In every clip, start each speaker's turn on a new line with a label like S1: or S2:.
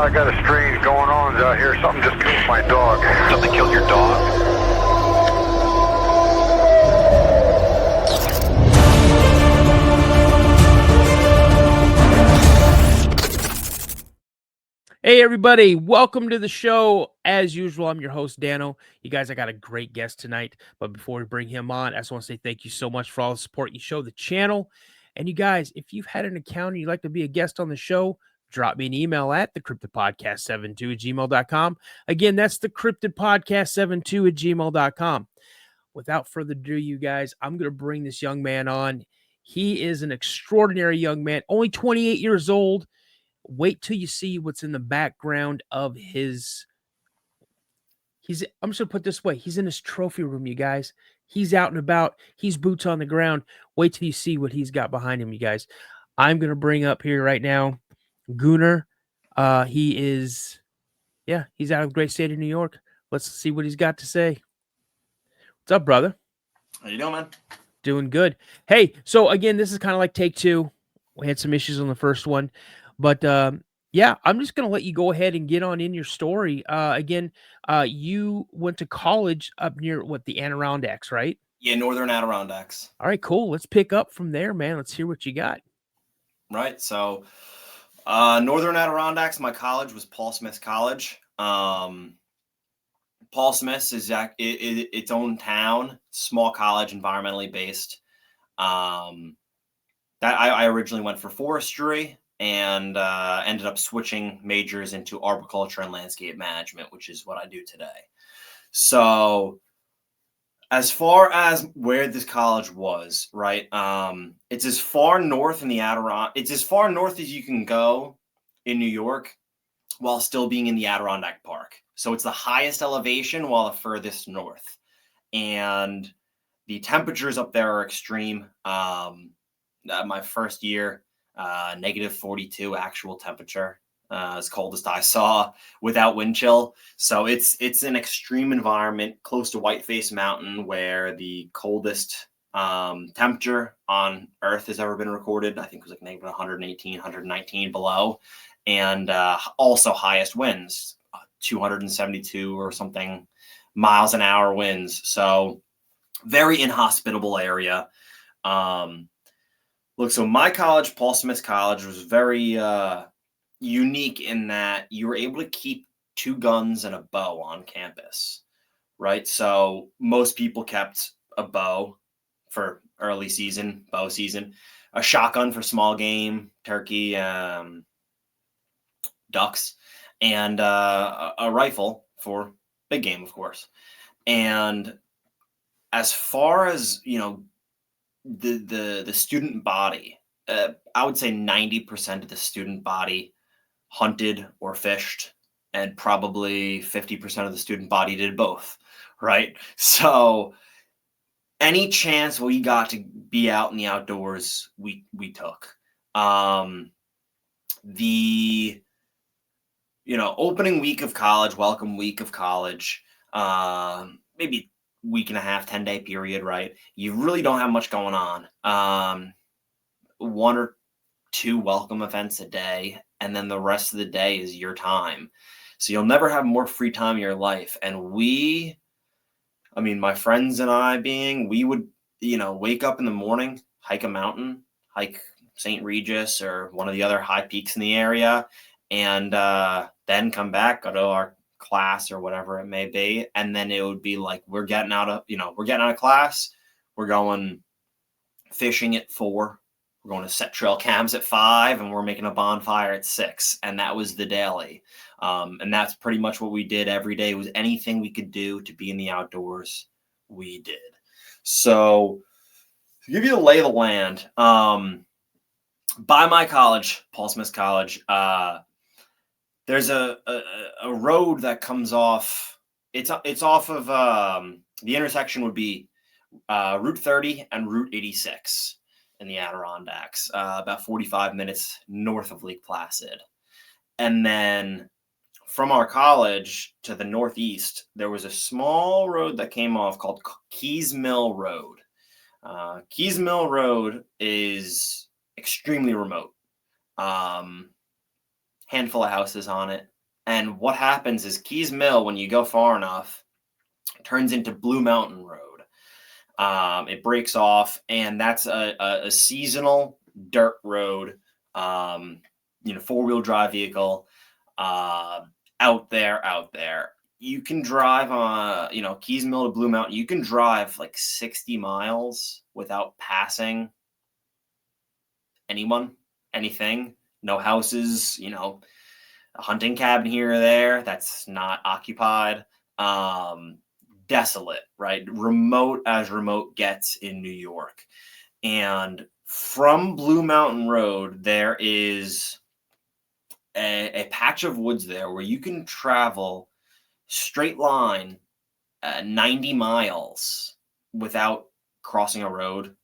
S1: I got a strange going on out here. Something just killed my dog.
S2: Something killed your dog?
S3: Hey everybody, welcome to the show. As usual, I'm your host, Dano. You guys, I got a great guest tonight, but before we bring him on, I just want to say thank you so much for all the support you show the channel. And you guys, if you've had an account and you'd like to be a guest on the show, drop me an email at thecryptidpodcast72@gmail.com. Again, that's thecryptidpodcast72@gmail.com. Without further ado, you guys, I'm going to bring this young man on. He is an extraordinary young man, only 28 years old. Wait till you see what's in the background of his. I'm just gonna put it this way. He's in his trophy room, you guys. He's out and about. He's boots on the ground. Wait till you see what he's got behind him, you guys. I'm gonna bring up here right now Gunnar. He's out of the great state of New York. Let's see what he's got to say. What's up, brother?
S4: How you doing, man?
S3: Doing good. Hey, so again, this is kind of like take two. We had some issues on the first one, but yeah, I'm just going to let you go ahead and get on in your story. Again, you went to college up near the Adirondacks, right?
S4: Yeah, Northern Adirondacks.
S3: All right, cool. Let's pick up from there, man. Let's hear what you got.
S4: Right. So, Northern Adirondacks, my college was Paul Smith College. Paul Smith is its own town, small college, environmentally based. I originally went for forestry and ended up switching majors into arboriculture and landscape management, which is what I do today. So as far as where this college was, right, it's as far north in the it's as far north as you can go in New York while still being in the Adirondack Park. So it's the highest elevation while the furthest north. And the temperatures up there are extreme. My first year, negative 42 actual temperature, as cold as I saw without wind chill. So it's an extreme environment close to Whiteface Mountain, where the coldest temperature on Earth has ever been recorded. I think it was like negative 118, 119 below, and also highest winds, 272 or something miles an hour winds. So very inhospitable area. Look, so my college, Paul Smith College, was very unique in that you were able to keep 2 guns and a bow on campus, right? So most people kept a bow for early season, bow season, a shotgun for small game, turkey, ducks, and a rifle for big game, of course. And as far as, the student body, I would say 90% of the student body hunted or fished, and probably 50% of the student body did both, right? So any chance we got to be out in the outdoors, we took. The opening week of college, welcome week of college, maybe week and a half, 10-day period, right? You really don't have much going on. 1 or 2 welcome events a day, and then the rest of the day is your time. So you'll never have more free time in your life. And my friends and I we would, wake up in the morning, hike a mountain, hike St. Regis or one of the other high peaks in the area, and then come back, go to our class or whatever it may be, and then it would be like we're getting out of class, we're going fishing at 4, we're going to set trail cams at 5, and we're making a bonfire at 6, and that was the daily. And that's pretty much what we did every day. Was anything we could do to be in the outdoors, we did. So to give you the lay of the land, by my college, Paul Smith College, there's a road that comes off. It's off of the intersection would be Route 30 and Route 86 in the Adirondacks, about 45 minutes north of Lake Placid. And then from our college to the northeast, there was a small road that came off called Keys Mill Road. Keys Mill Road is extremely remote. Handful of houses on it, And what happens is Keys Mill, when you go far enough, turns into Blue Mountain Road. It breaks off, and that's a seasonal dirt road, 4-wheel drive vehicle, out there. You can drive on, Keys Mill to Blue Mountain. You can drive like 60 miles without passing anyone, anything. No houses, a hunting cabin here or there that's not occupied. Desolate, right? Remote as remote gets in New York. And from Blue Mountain Road, there is a patch of woods there where you can travel straight line 90 miles without crossing a road,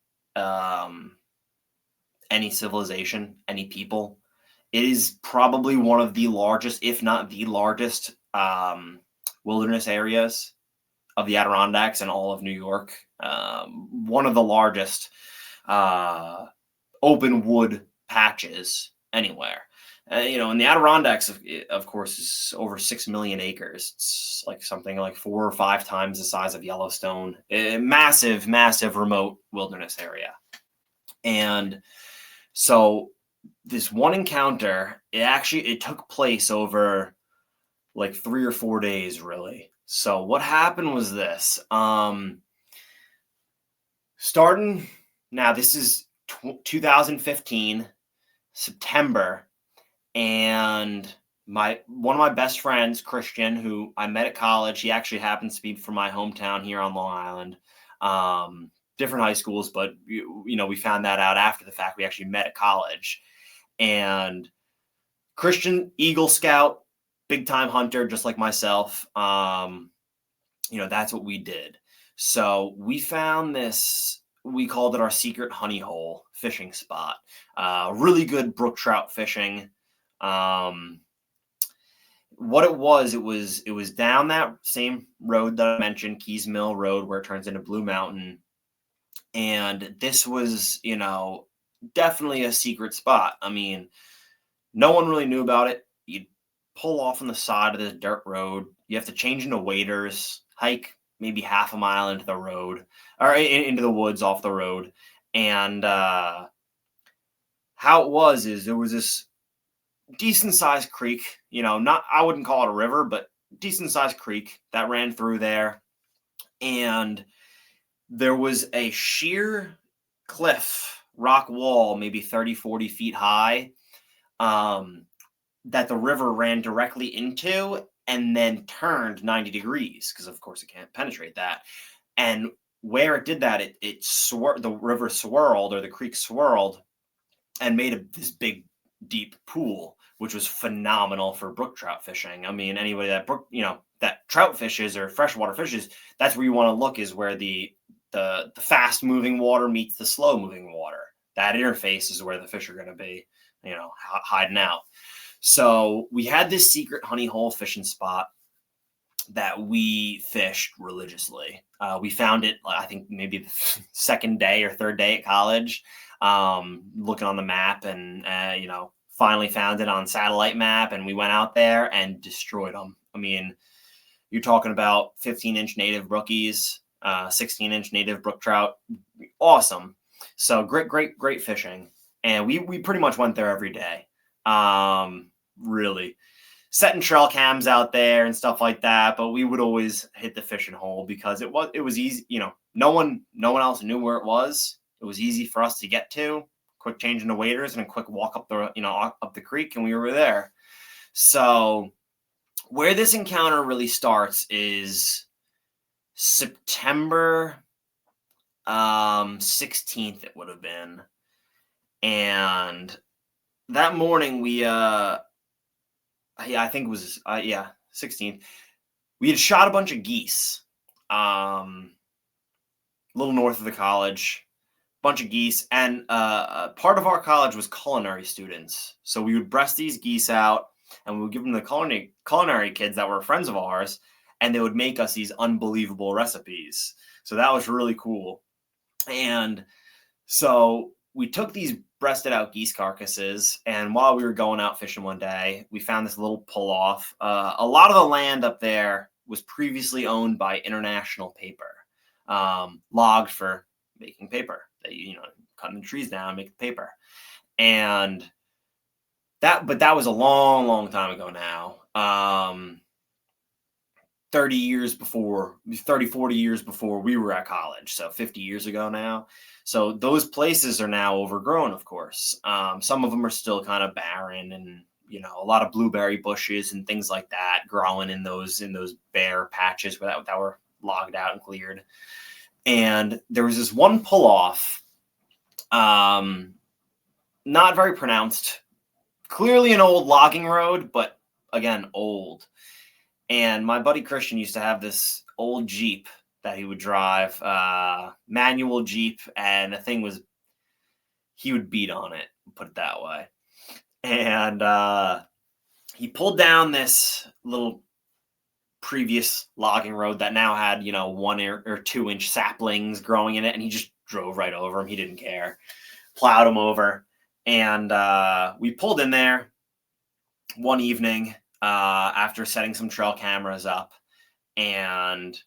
S4: any civilization, any people. It is probably one of the largest, if not the largest, wilderness areas of the Adirondacks and all of New York. One of the largest open wood patches anywhere. And the Adirondacks, of course, is over 6 million acres. It's like something like 4 or 5 times the size of Yellowstone. A massive, massive remote wilderness area. And so this one encounter, it took place over like 3 or 4 days, really. So what happened was this. Starting now, this is 2015, September. And one of my best friends, Christian, who I met at college, he actually happens to be from my hometown here on Long Island. Different high schools, but we found that out after the fact. We actually met at college. And Christian, Eagle Scout, big time hunter, just like myself. That's what we did. So we found this. We called it our secret honey hole fishing spot. Really good brook trout fishing. What it was down that same road that I mentioned, Keys Mill Road, where it turns into Blue Mountain. And this was, definitely a secret spot. I mean, no one really knew about it. You'd pull off on the side of this dirt road. You have to change into waders, hike maybe half a mile into the road or into the woods off the road. And how it was is there was this decent sized creek, I wouldn't call it a river, but decent sized creek that ran through there. And there was a sheer cliff, rock wall, maybe 30, 40 feet high, that the river ran directly into and then turned 90 degrees because, of course, it can't penetrate that. And where it did that, the river swirled, or the creek swirled, and made this big, deep pool, which was phenomenal for brook trout fishing. I mean, anybody that that trout fishes or freshwater fishes, that's where you want to look, is where the fast moving water meets the slow moving water. That interface is where the fish are going to be, hiding out. So we had this secret honey hole fishing spot that we fished religiously. We found it, I think, maybe the second day or third day at college, looking on the map, and finally found it on satellite map, and we went out there and destroyed them. I mean, you're talking about 15-inch native brookies, 16-inch native brook trout. Awesome. So great fishing. And we pretty much went there every day. Really setting trail cams out there and stuff like that. But we would always hit the fishing hole because it was easy. No one else knew where it was. It was easy for us to get to. Quick change into waders and a quick walk up the creek, and we were there. So where this encounter really starts is September 16th, it would have been. And that morning I think it was 16th. We had shot a bunch of geese, a little north of the college. Bunch of geese, and part of our college was culinary students. So we would breast these geese out, and we would give them the culinary kids that were friends of ours, and they would make us these unbelievable recipes. So that was really cool. And so we took these breasted out geese carcasses, and while we were going out fishing one day, we found this little pull off. A lot of the land up there was previously owned by International Paper, logged for making paper. They, cutting the trees down, making paper. And that was a long, long time ago now. 30 years before, 30, 40 years before we were at college. So 50 years ago now. So those places are now overgrown, of course. Some of them are still kind of barren, and, a lot of blueberry bushes and things like that growing in those bare patches that were logged out and cleared. And there was this one pull off, not very pronounced, clearly an old logging road, but again, old. And my buddy Christian used to have this old Jeep that he would drive, manual Jeep, and the thing was, he would beat on it, put it that way. And he pulled down this little previous logging road that now had, 1 or 2 inch saplings growing in it, and he just drove right over him. He didn't care, plowed him over. And we pulled in there one evening, after setting some trail cameras up, and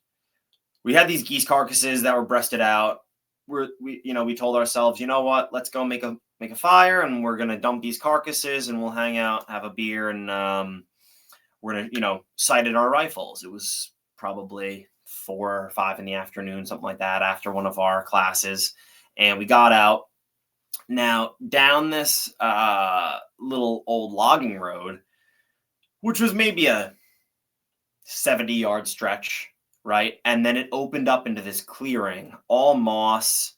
S4: we had these geese carcasses that were breasted out. We told ourselves, you know what, let's go make a fire, and we're gonna dump these carcasses, and we'll hang out, have a beer, and we're gonna sighted our rifles. It was probably 4 or 5 in the afternoon, something like that, after one of our classes, and we got out. Now down this little old logging road, which was maybe a 70-yard stretch, right? And then it opened up into this clearing, all moss,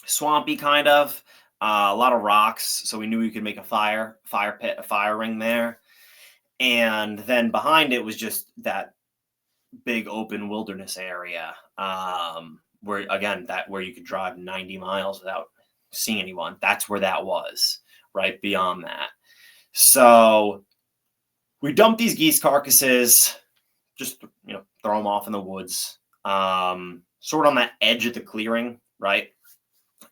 S4: swampy kind of, a lot of rocks. So we knew we could make a fire pit, a fire ring there. And then behind it was just that big open wilderness area, where you could drive 90 miles without seeing anyone. That's where that was, right beyond that. So we dumped these geese carcasses, just, throw them off in the woods, sort of on that edge of the clearing, right?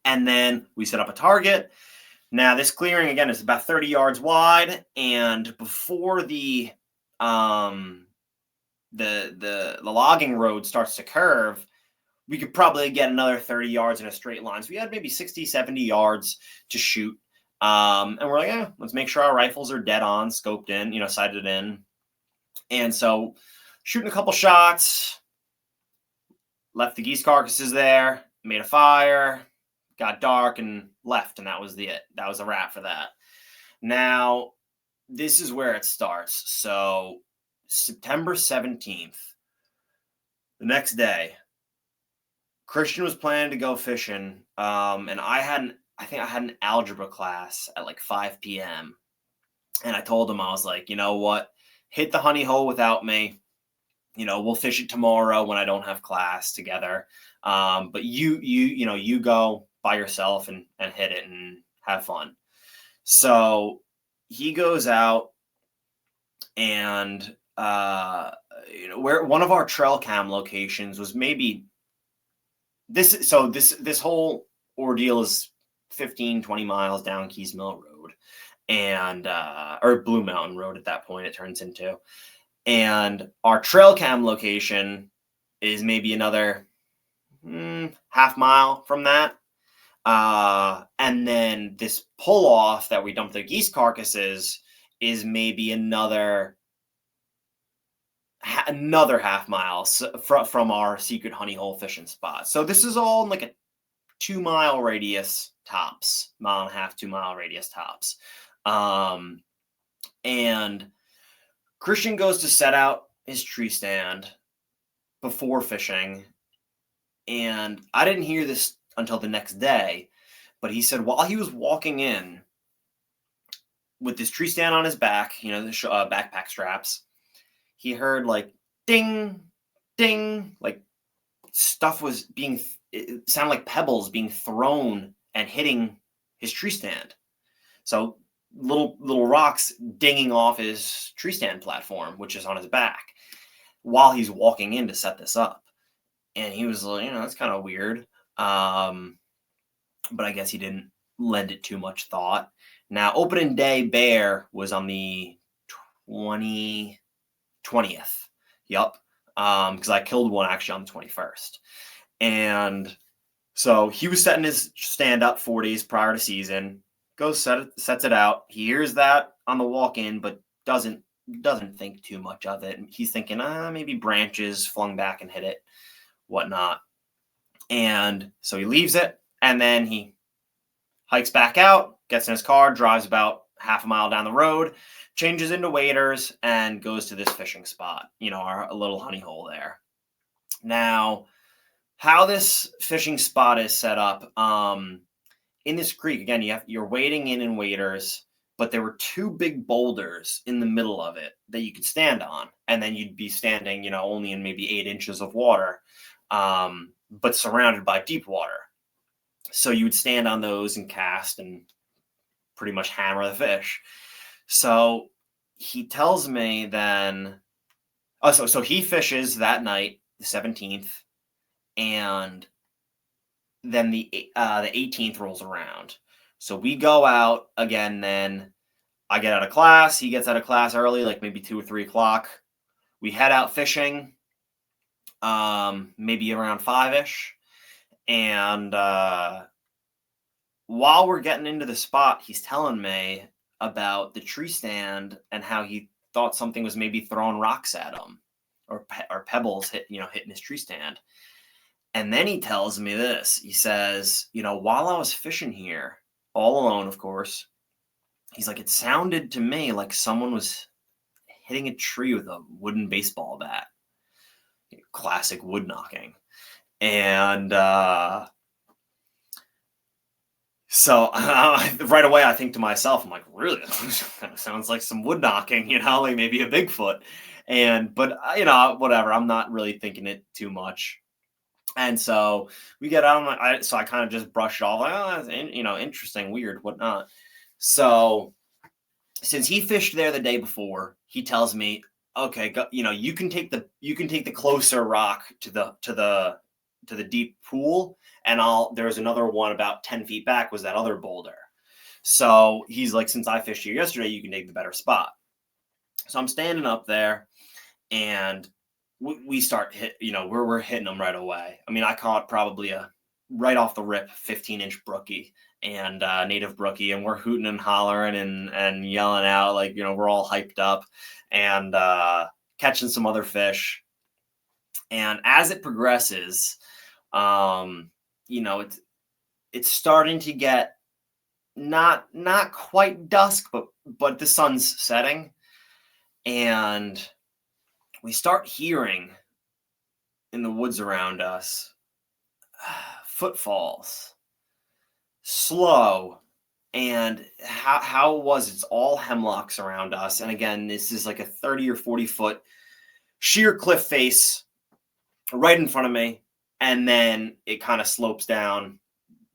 S4: And then we set up a target. Now this clearing, again, is about 30 yards wide, and before the logging road starts to curve, we could probably get another 30 yards in a straight line. So we had maybe 60, 70 yards to shoot. And we're like, let's make sure our rifles are dead on, scoped in, sighted in. And so shooting a couple shots, left the geese carcasses there, made a fire, got dark, and left. And that was it. That was a wrap for that. Now, this is where it starts. So September 17th, the next day, Christian was planning to go fishing. And I think I had an algebra class at like 5 p.m. And I told him, I was like, you know what? Hit the honey hole without me. We'll fish it tomorrow when I don't have class together. But you go by yourself and hit it and have fun. So he goes out, and where one of our trail cam locations was maybe this whole ordeal is 15, 20 miles down Keys Mill Road, and or Blue Mountain Road at that point it turns into. And our trail cam location is maybe another half mile from that. And then this pull off that we dumped the geese carcasses is maybe another half mile from our secret honey hole fishing spot. So this is all in like a 2 mile radius tops, 1.5 miles, 2 mile radius tops. And Christian goes to set out his tree stand before fishing. And I didn't hear this until the next day, but he said while he was walking in with this tree stand on his back, the backpack straps, he heard like ding, ding, like stuff was it sounded like pebbles being thrown and hitting his tree stand. So little rocks dinging off his tree stand platform, which is on his back, while he's walking in to set this up. And he was like, that's kind of weird. but I guess he didn't lend it too much thought. Now, opening day bear was on the 20th. Yup. Because I killed one actually on the 21st. And so he was setting his stand up 4 days prior to season, sets it out. He hears that on the walk in, but doesn't think too much of it. He's thinking, maybe branches flung back and hit it, whatnot. And so he leaves it, and then he hikes back out, gets in his car, drives about half a mile down the road, changes into waders, and goes to this fishing spot, our little honey hole there. Now, how this fishing spot is set up, in this creek, again, you're wading in waders, but there were two big boulders in the middle of it that you could stand on, and then you'd be standing, only in maybe 8 inches of water, but surrounded by deep water. So you would stand on those and cast and pretty much hammer the fish. So he tells me then, so he fishes that night, the 17th, and then the 18th rolls around. So we go out again. Then I get out of class. He gets out of class early, like maybe 2 or 3 o'clock. We head out fishing, maybe around 5-ish. And while we're getting into the spot, he's telling me about the tree stand and how he thought something was maybe throwing rocks at him or pebbles hitting his tree stand. And then he tells me this. He says, while I was fishing here, all alone, of course, he's like, it sounded to me like someone was hitting a tree with a wooden baseball bat. Classic wood knocking. And so right away, I think to myself, I'm like, really? That kind of sounds like some wood knocking, like maybe a Bigfoot. But whatever. I'm not really thinking it too much. And so we get out. So I kind of just brush it off, like, oh, that's interesting, weird, whatnot. So since he fished there the day before, he tells me, okay, you can take the closer rock to the deep pool, and there's another one about 10 feet back was that other boulder. So he's like, since I fished here yesterday, you can take the better spot. So I'm standing up there, and we start we're hitting them right away. I mean, I caught probably a right off the rip 15-inch brookie and native brookie, and we're hooting and hollering and yelling out, like, we're all hyped up and catching some other fish. And as it progresses, it's starting to get not quite dusk, but the sun's setting, and we start hearing in the woods around us footfalls, slow. And how was it's all hemlocks around us. And again, this is like a 30 or 40 foot sheer cliff face right in front of me. And then it kind of slopes down,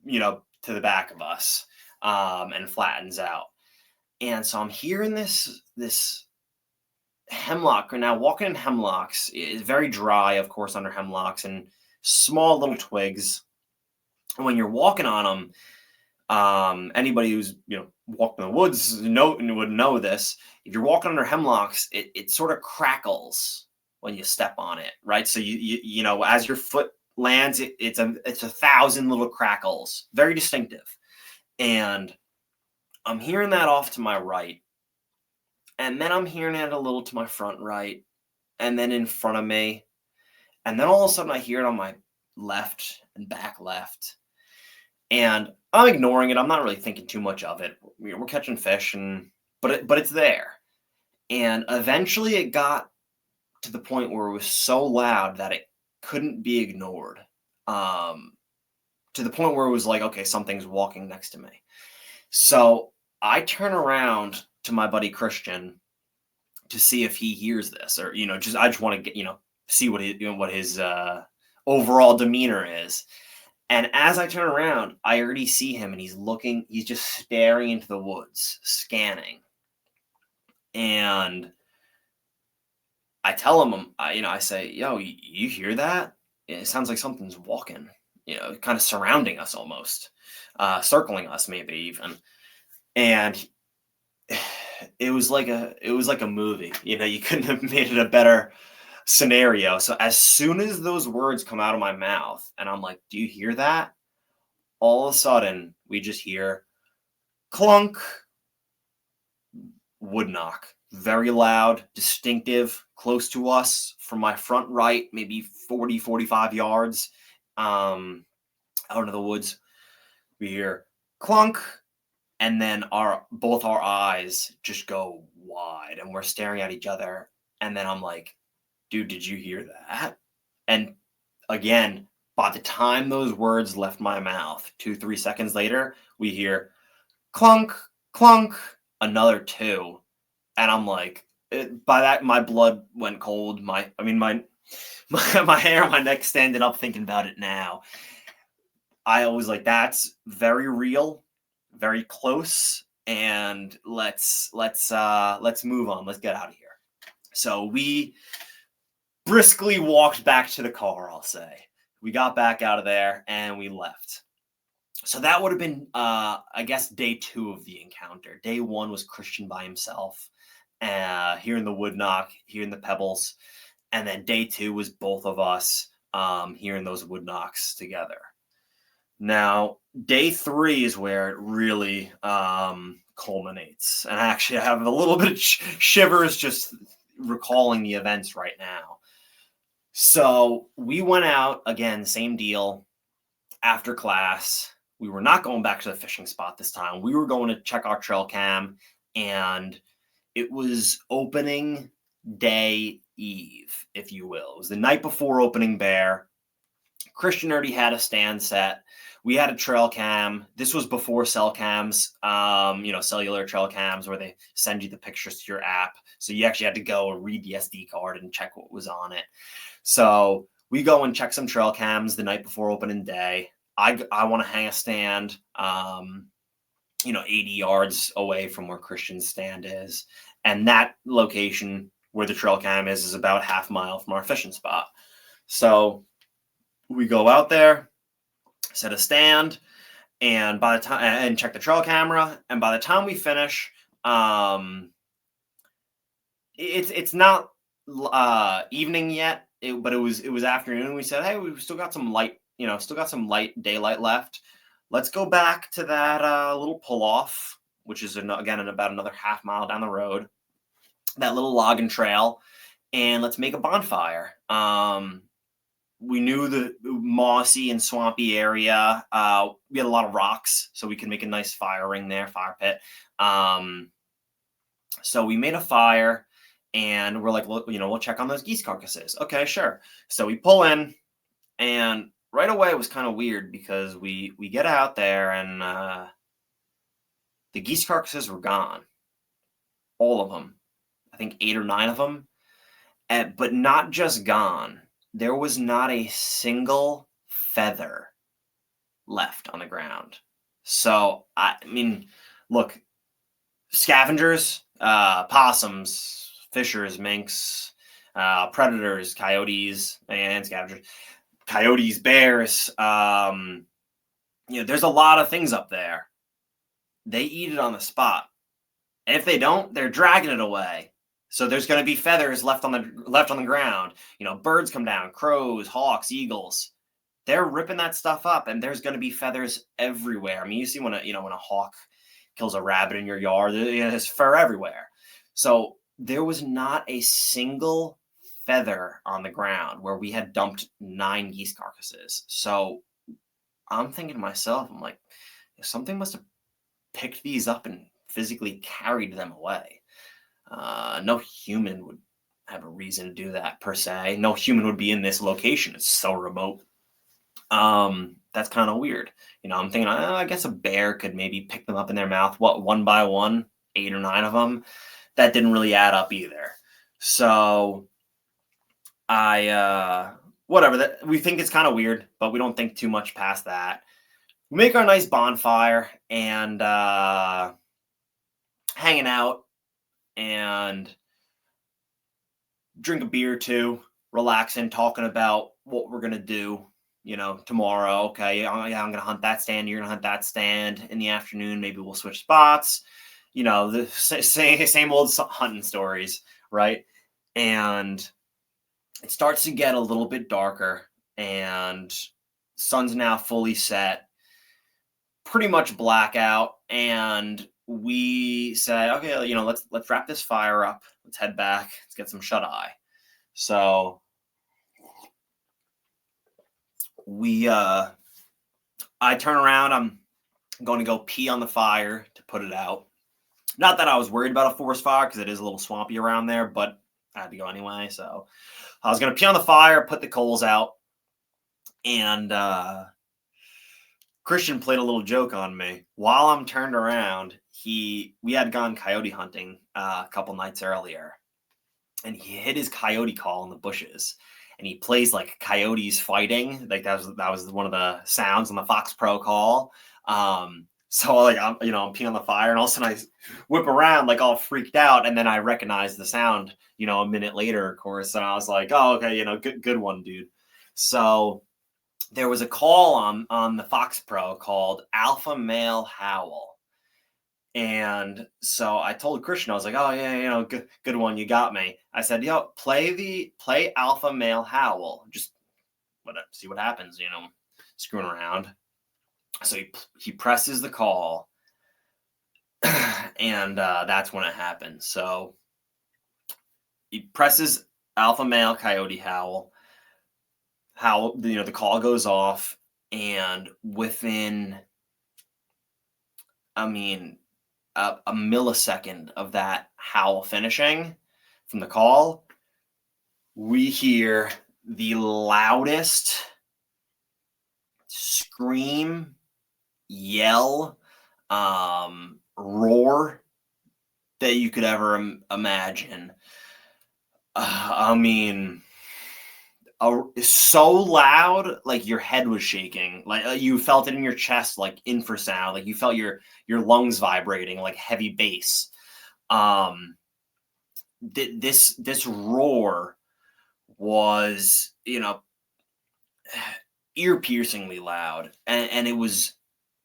S4: to the back of us, and flattens out. And so I'm hearing this hemlock. Now, walking in hemlocks is very dry, of course, under hemlocks and small little twigs. And when you're walking on them, anybody who's walked in the woods would know this. If you're walking under hemlocks, it sort of crackles when you step on it, right? So you as your foot lands, it's 1,000 little crackles, very distinctive. And I'm hearing that off to my right. And then I'm hearing it a little to my front right, and then in front of me. And then all of a sudden I hear it on my left and back left. And I'm ignoring it. I'm not really thinking too much of it. We're catching fish, but it's there. And eventually it got to the point where it was so loud that it couldn't be ignored. To the point where it was like, okay, something's walking next to me. So I turn around to my buddy Christian to see if he hears this, or I just want to get see what his overall demeanor is. And as I turn around, I already see him, and he's just staring into the woods, scanning. And I tell him, I say, yo, you hear that? It sounds like something's walking. kind of surrounding us almost, circling us maybe even. And it was like a movie. You couldn't have made it a better scenario. So as soon as those words come out of my mouth and I'm like, do you hear that? All of a sudden we just hear clunk, wood knock, very loud, distinctive, close to us from my front right, maybe 40, 45 yards out into the woods. We hear clunk, and then both our eyes just go wide, and we're staring at each other. And then I'm like, dude, did you hear that? And again, by the time those words left my mouth, 2-3 seconds later, we hear clunk, clunk, another 2. And I'm like, by that, my blood went cold. My hair on my neck standing up thinking about it now. I was like, that's very real, very close, and let's move on. Let's get out of here. So we briskly walked back to the car, I'll say. We got back out of there and we left. So that would have been, I guess, day 2 of the encounter. Day 1 was Christian by himself, hearing the wood knock, hearing the pebbles. And then day 2 was both of us hearing those wood knocks together. Now, day 3 is where it really culminates. And actually, I have a little bit of shivers just recalling the events right now. So we went out, again, same deal, after class. We were not going back to the fishing spot this time. We were going to check our trail cam, and it was opening day eve, if you will. It was the night before opening bear. Christian already had a stand set. We had a trail cam. This was before cell cams, cellular trail cams where they send you the pictures to your app. So you actually had to go and read the SD card and check what was on it. So we go and check some trail cams the night before opening day. I want to hang a stand, 80 yards away from where Christian's stand is. And that location where the trail cam is about half a mile from our fishing spot. So we go out there, set a stand, and by the time and check the trail camera. And by the time we finish, it's not evening yet, but it was afternoon. We said, hey, we've still got some light, light daylight left. Let's go back to that little pull off, which is again in about another half mile down the road, that little logging trail, and let's make a bonfire. We knew the mossy and swampy area. We had a lot of rocks, so we could make a nice fire ring there, fire pit. So we made a fire, and we're like, we'll check on those geese carcasses. Okay, sure. So we pull in, and right away it was kind of weird because we get out there, and the geese carcasses were gone. All of them. I think 8 or 9 of them. But not just gone. There was not a single feather left on the ground. So, I mean, look, scavengers, possums, fishers, minks, predators, coyotes, and scavengers, coyotes, bears, there's a lot of things up there. They eat it on the spot. And if they don't, they're dragging it away. So there's going to be feathers left on the ground. Birds come down, crows, hawks, eagles. They're ripping that stuff up, and there's going to be feathers everywhere. I mean, you see when a hawk kills a rabbit in your yard, there's fur everywhere. So there was not a single feather on the ground where we had dumped 9 geese carcasses. So I'm thinking to myself, I'm like, something must have picked these up and physically carried them away. No human would have a reason to do that per se. No human would be in this location. It's so remote. That's kind of weird. I'm thinking, I guess a bear could maybe pick them up in their mouth. What, 1 by 1, 8 or 9 of them? That didn't really add up either. So whatever. We think it's kind of weird, but we don't think too much past that. We make our nice bonfire and hanging out and drink a beer or two, relaxing, talking about what we're going to do tomorrow. Okay, yeah, I'm gonna hunt that stand. You're gonna hunt that stand in the afternoon. Maybe we'll switch spots. The same old hunting stories, right? And it starts to get a little bit darker, and sun's now fully set, pretty much blackout, and we say, okay, let's wrap this fire up. Let's head back. Let's get some shut eye. So I turn around. I'm going to go pee on the fire to put it out. Not that I was worried about a forest fire because it is a little swampy around there, but I had to go anyway. So I was going to pee on the fire, put the coals out, and Christian played a little joke on me. While I'm turned around, we had gone coyote hunting a couple nights earlier, and he hit his coyote call in the bushes. And he plays like coyotes fighting. Like that was one of the sounds on the Fox Pro call. So like I'm peeing on the fire, and all of a sudden I whip around like all freaked out, and then I recognize the sound, a minute later, of course, and I was like, oh, okay, good one, dude. So there was a call on the Fox Pro called Alpha Male Howl. And so I told Christian, I was like, oh yeah, good one, you got me. I said, play Alpha Male Howl, just see what happens, screwing around. So he presses the call, and that's when it happens. So he presses Alpha Male Coyote Howl. The call goes off, and within, a millisecond of that howl finishing from the call, we hear the loudest scream, yell, roar that you could ever imagine. So loud, like your head was shaking, like you felt it in your chest, like infrasound, like you felt your lungs vibrating, like heavy bass. This roar was, ear-piercingly loud, and it was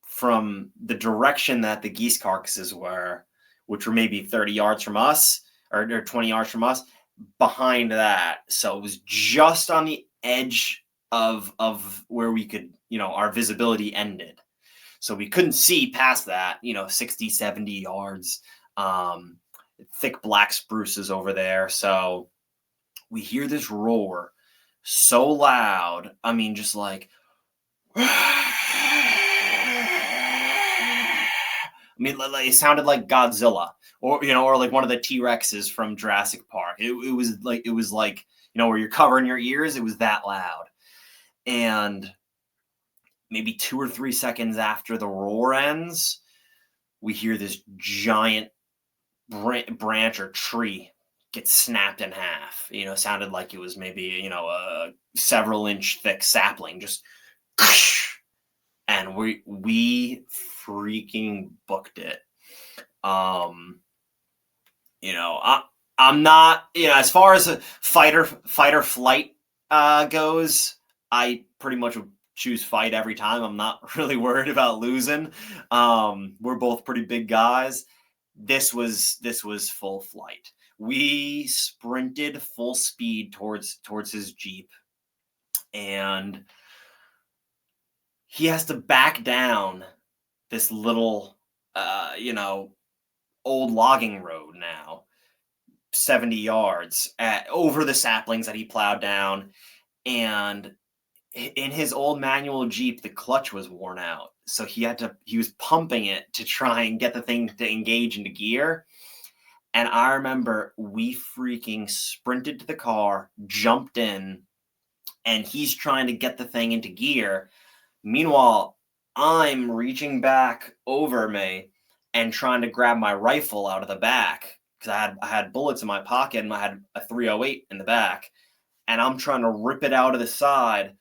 S4: from the direction that the geese carcasses were, which were maybe 30 yards from us or 20 yards from us. Behind that, so it was just on the edge of where we could, our visibility ended, so we couldn't see past that, 60, 70 yards. Thick black spruces over there. So we hear this roar so loud, just like it sounded like Godzilla, or like one of the T-Rexes from Jurassic Park. It was like where you're covering your ears. It was that loud. And maybe 2 or 3 seconds after the roar ends, we hear this giant branch or tree get snapped in half. Sounded like it was maybe a several inch thick sapling, just. And we freaking booked it. I'm not, as far as a fight or flight goes, I pretty much would choose fight every time. I'm not really worried about losing. We're both pretty big guys. This was full flight. We sprinted full speed towards his Jeep, and he has to back down this little, old logging road now, 70 yards over the saplings that he plowed down. And in his old manual Jeep, the clutch was worn out. So he was pumping it to try and get the thing to engage into gear. And I remember we freaking sprinted to the car, jumped in, and he's trying to get the thing into gear. Meanwhile, I'm reaching back over me and trying to grab my rifle out of the back, because I had bullets in my pocket, and I had a .308 in the back, and I'm trying to rip it out of the side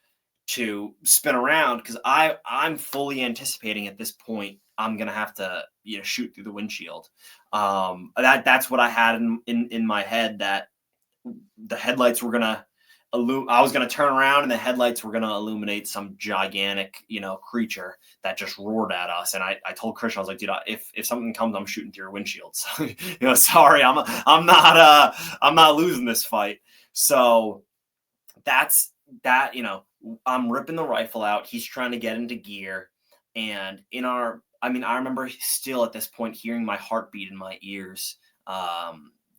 S4: to spin around, because I'm fully anticipating at this point I'm gonna have to shoot through the windshield. That's what I had in my head, that the headlights were gonna I was going to turn around and the headlights were going to illuminate some gigantic, creature that just roared at us. And I told Christian, I was like, dude, if something comes, I'm shooting through your windshield. So, sorry, I'm not losing this fight. So that's that, I'm ripping the rifle out. He's trying to get into gear. And I remember still at this point hearing my heartbeat in my ears.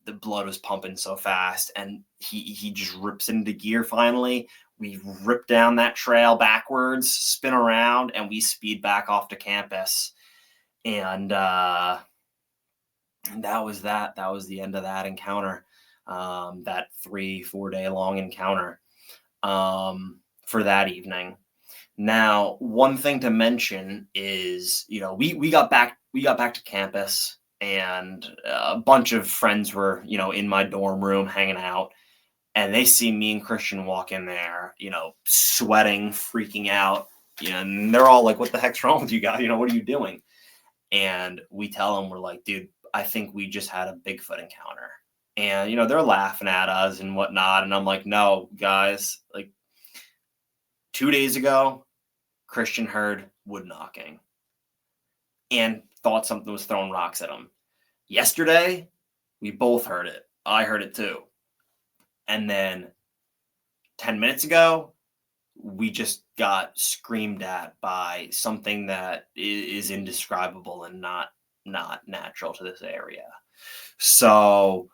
S4: The blood was pumping so fast, and he just rips into gear finally. We rip down that trail backwards, spin around, and we speed back off to campus. And that was that. That was the end of that encounter, that 3-4 day long encounter for that evening. Now, one thing to mention is, we got back to campus. And a bunch of friends were, in my dorm room hanging out, and they see me and Christian walk in there, sweating, freaking out, and they're all like, what the heck's wrong with you guys? What are you doing? And we tell them, we're like, dude, I think we just had a Bigfoot encounter. And, they're laughing at us and whatnot. And I'm like, no, guys, like 2 days ago, Christian heard wood knocking and thought something was throwing rocks at him. Yesterday, we both heard it. I heard it too. And then 10 minutes ago, we just got screamed at by something that is indescribable and not natural to this area. So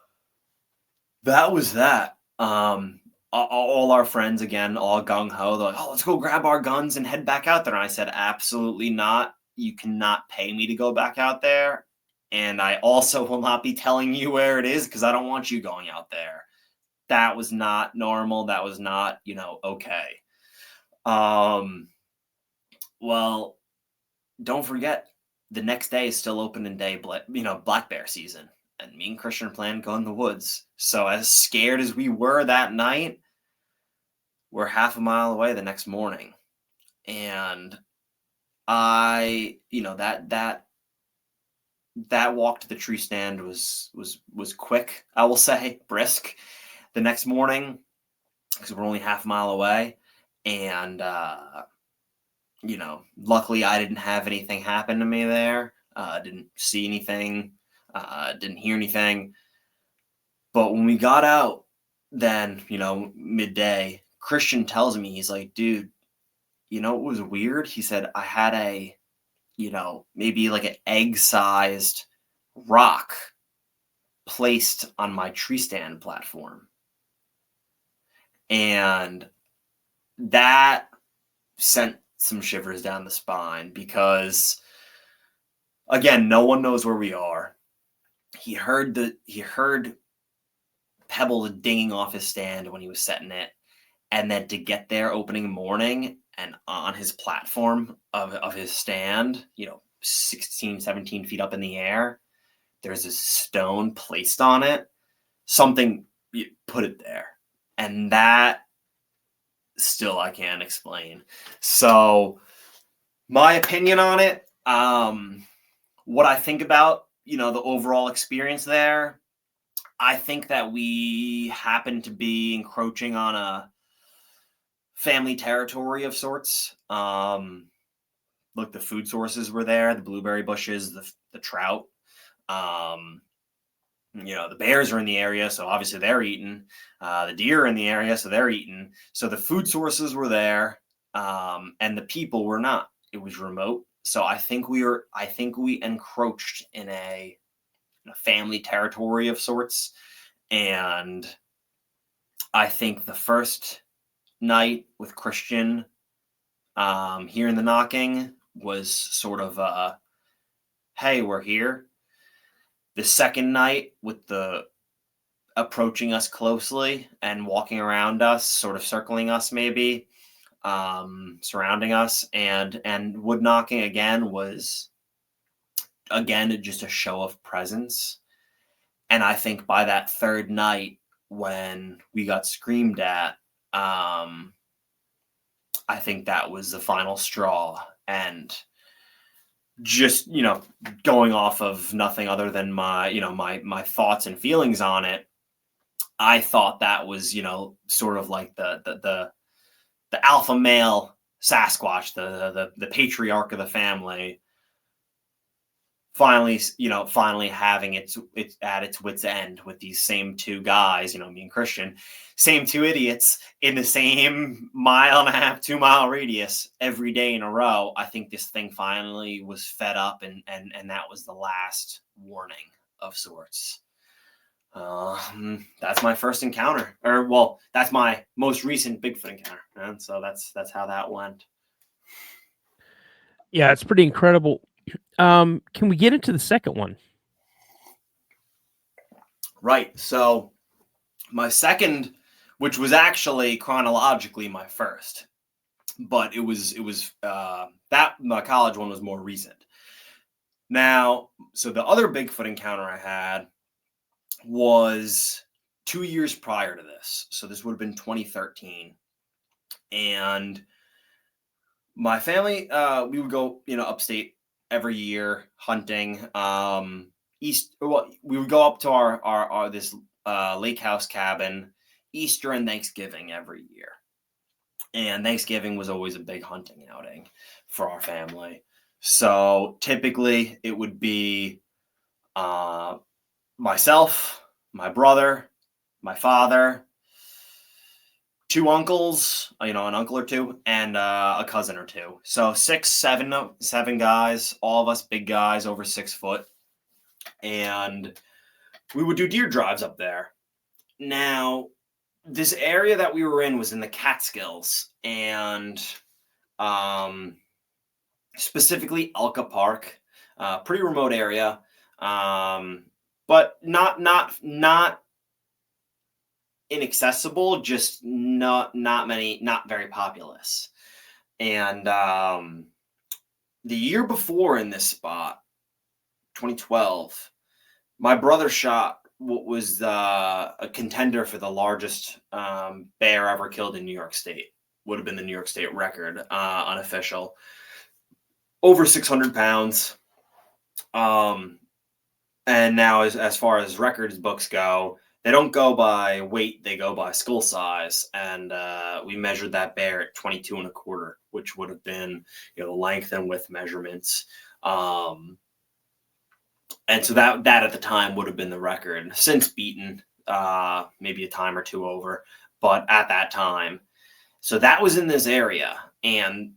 S4: that was that. All our friends, again, all gung-ho, they're like, oh, let's go grab our guns and head back out there. And I said, absolutely not. You cannot pay me to go back out there. And I also will not be telling you where it is because I don't want you going out there. That was not normal. That was not, okay. Well, don't forget, the next day is still opening day, black bear season. And me and Christian plan to go in the woods. So as scared as we were that night, we're half a mile away the next morning. And that walk to the tree stand was quick, I will say, brisk. The next morning, because we're only half a mile away, and luckily I didn't have anything happen to me there. Didn't see anything, didn't hear anything. But when we got out, then midday, Christian tells me, he's like, dude, it was weird. He said I had a maybe like an egg-sized rock placed on my tree stand platform. And that sent some shivers down the spine because, again, no one knows where we are. He heard pebble dinging off his stand when he was setting it. And then to get there opening morning and on his platform of his stand, 16, 17 feet up in the air, there's a stone placed on it. Something put it there. And that still I can't explain. So my opinion on it, what I think about, the overall experience there, I think that we happen to be encroaching on a family territory of sorts. Look, the food sources were there, the blueberry bushes, the trout. The bears are in the area, so obviously they're eating. The deer are in the area, so they're eating. So the food sources were there, and the people were not. It was remote. So I think we encroached in a family territory of sorts. And I think the first night with Christian hearing the knocking was sort of hey, we're here. The second night with the approaching us closely and walking around us, sort of circling us maybe, surrounding us, and wood knocking again was just a show of presence. And I think by that third night when we got screamed at, I think that was the final straw. And just, going off of nothing other than my thoughts and feelings on it, I thought that was, sort of like the alpha male Sasquatch, the patriarch of the family, finally having it's at its wit's end with these same two guys, me and Christian, same two idiots in the same 1.5 2-mile radius every day in a row. I think this thing finally was fed up, and that was the last warning of sorts. That's my first encounter, that's my most recent Bigfoot encounter, and so that's how that went.
S3: Yeah, it's pretty incredible. Can we get into the second one?
S4: Right. So my second, which was actually chronologically my first, but it was that my college one was more recent. Now, so the other Bigfoot encounter I had was 2 years prior to this. So this would have been 2013. And my family, we would go, upstate every year hunting. We would go up to our this lake house cabin Easter and Thanksgiving every year. And Thanksgiving was always a big hunting outing for our family. So typically it would be myself, my brother, my father, 2 uncles, an uncle or 2, and a cousin or 2. So 7 guys, all of us big guys over 6 foot. And we would do deer drives up there. Now, this area that we were in was in the Catskills, and specifically Elka Park, pretty remote area, but not inaccessible, just not very populous. And the year before in this spot, 2012, my brother shot what was a contender for the largest bear ever killed in New York State. Would have been the New York State record, unofficial. Over 600 pounds. And now as far as records books go, they don't go by weight, they go by skull size. And we measured that bear at 22 1/4, which would have been, the length and width measurements. And so that at the time would have been the record, since beaten, maybe a time or 2 over, but at that time. So that was in this area. And,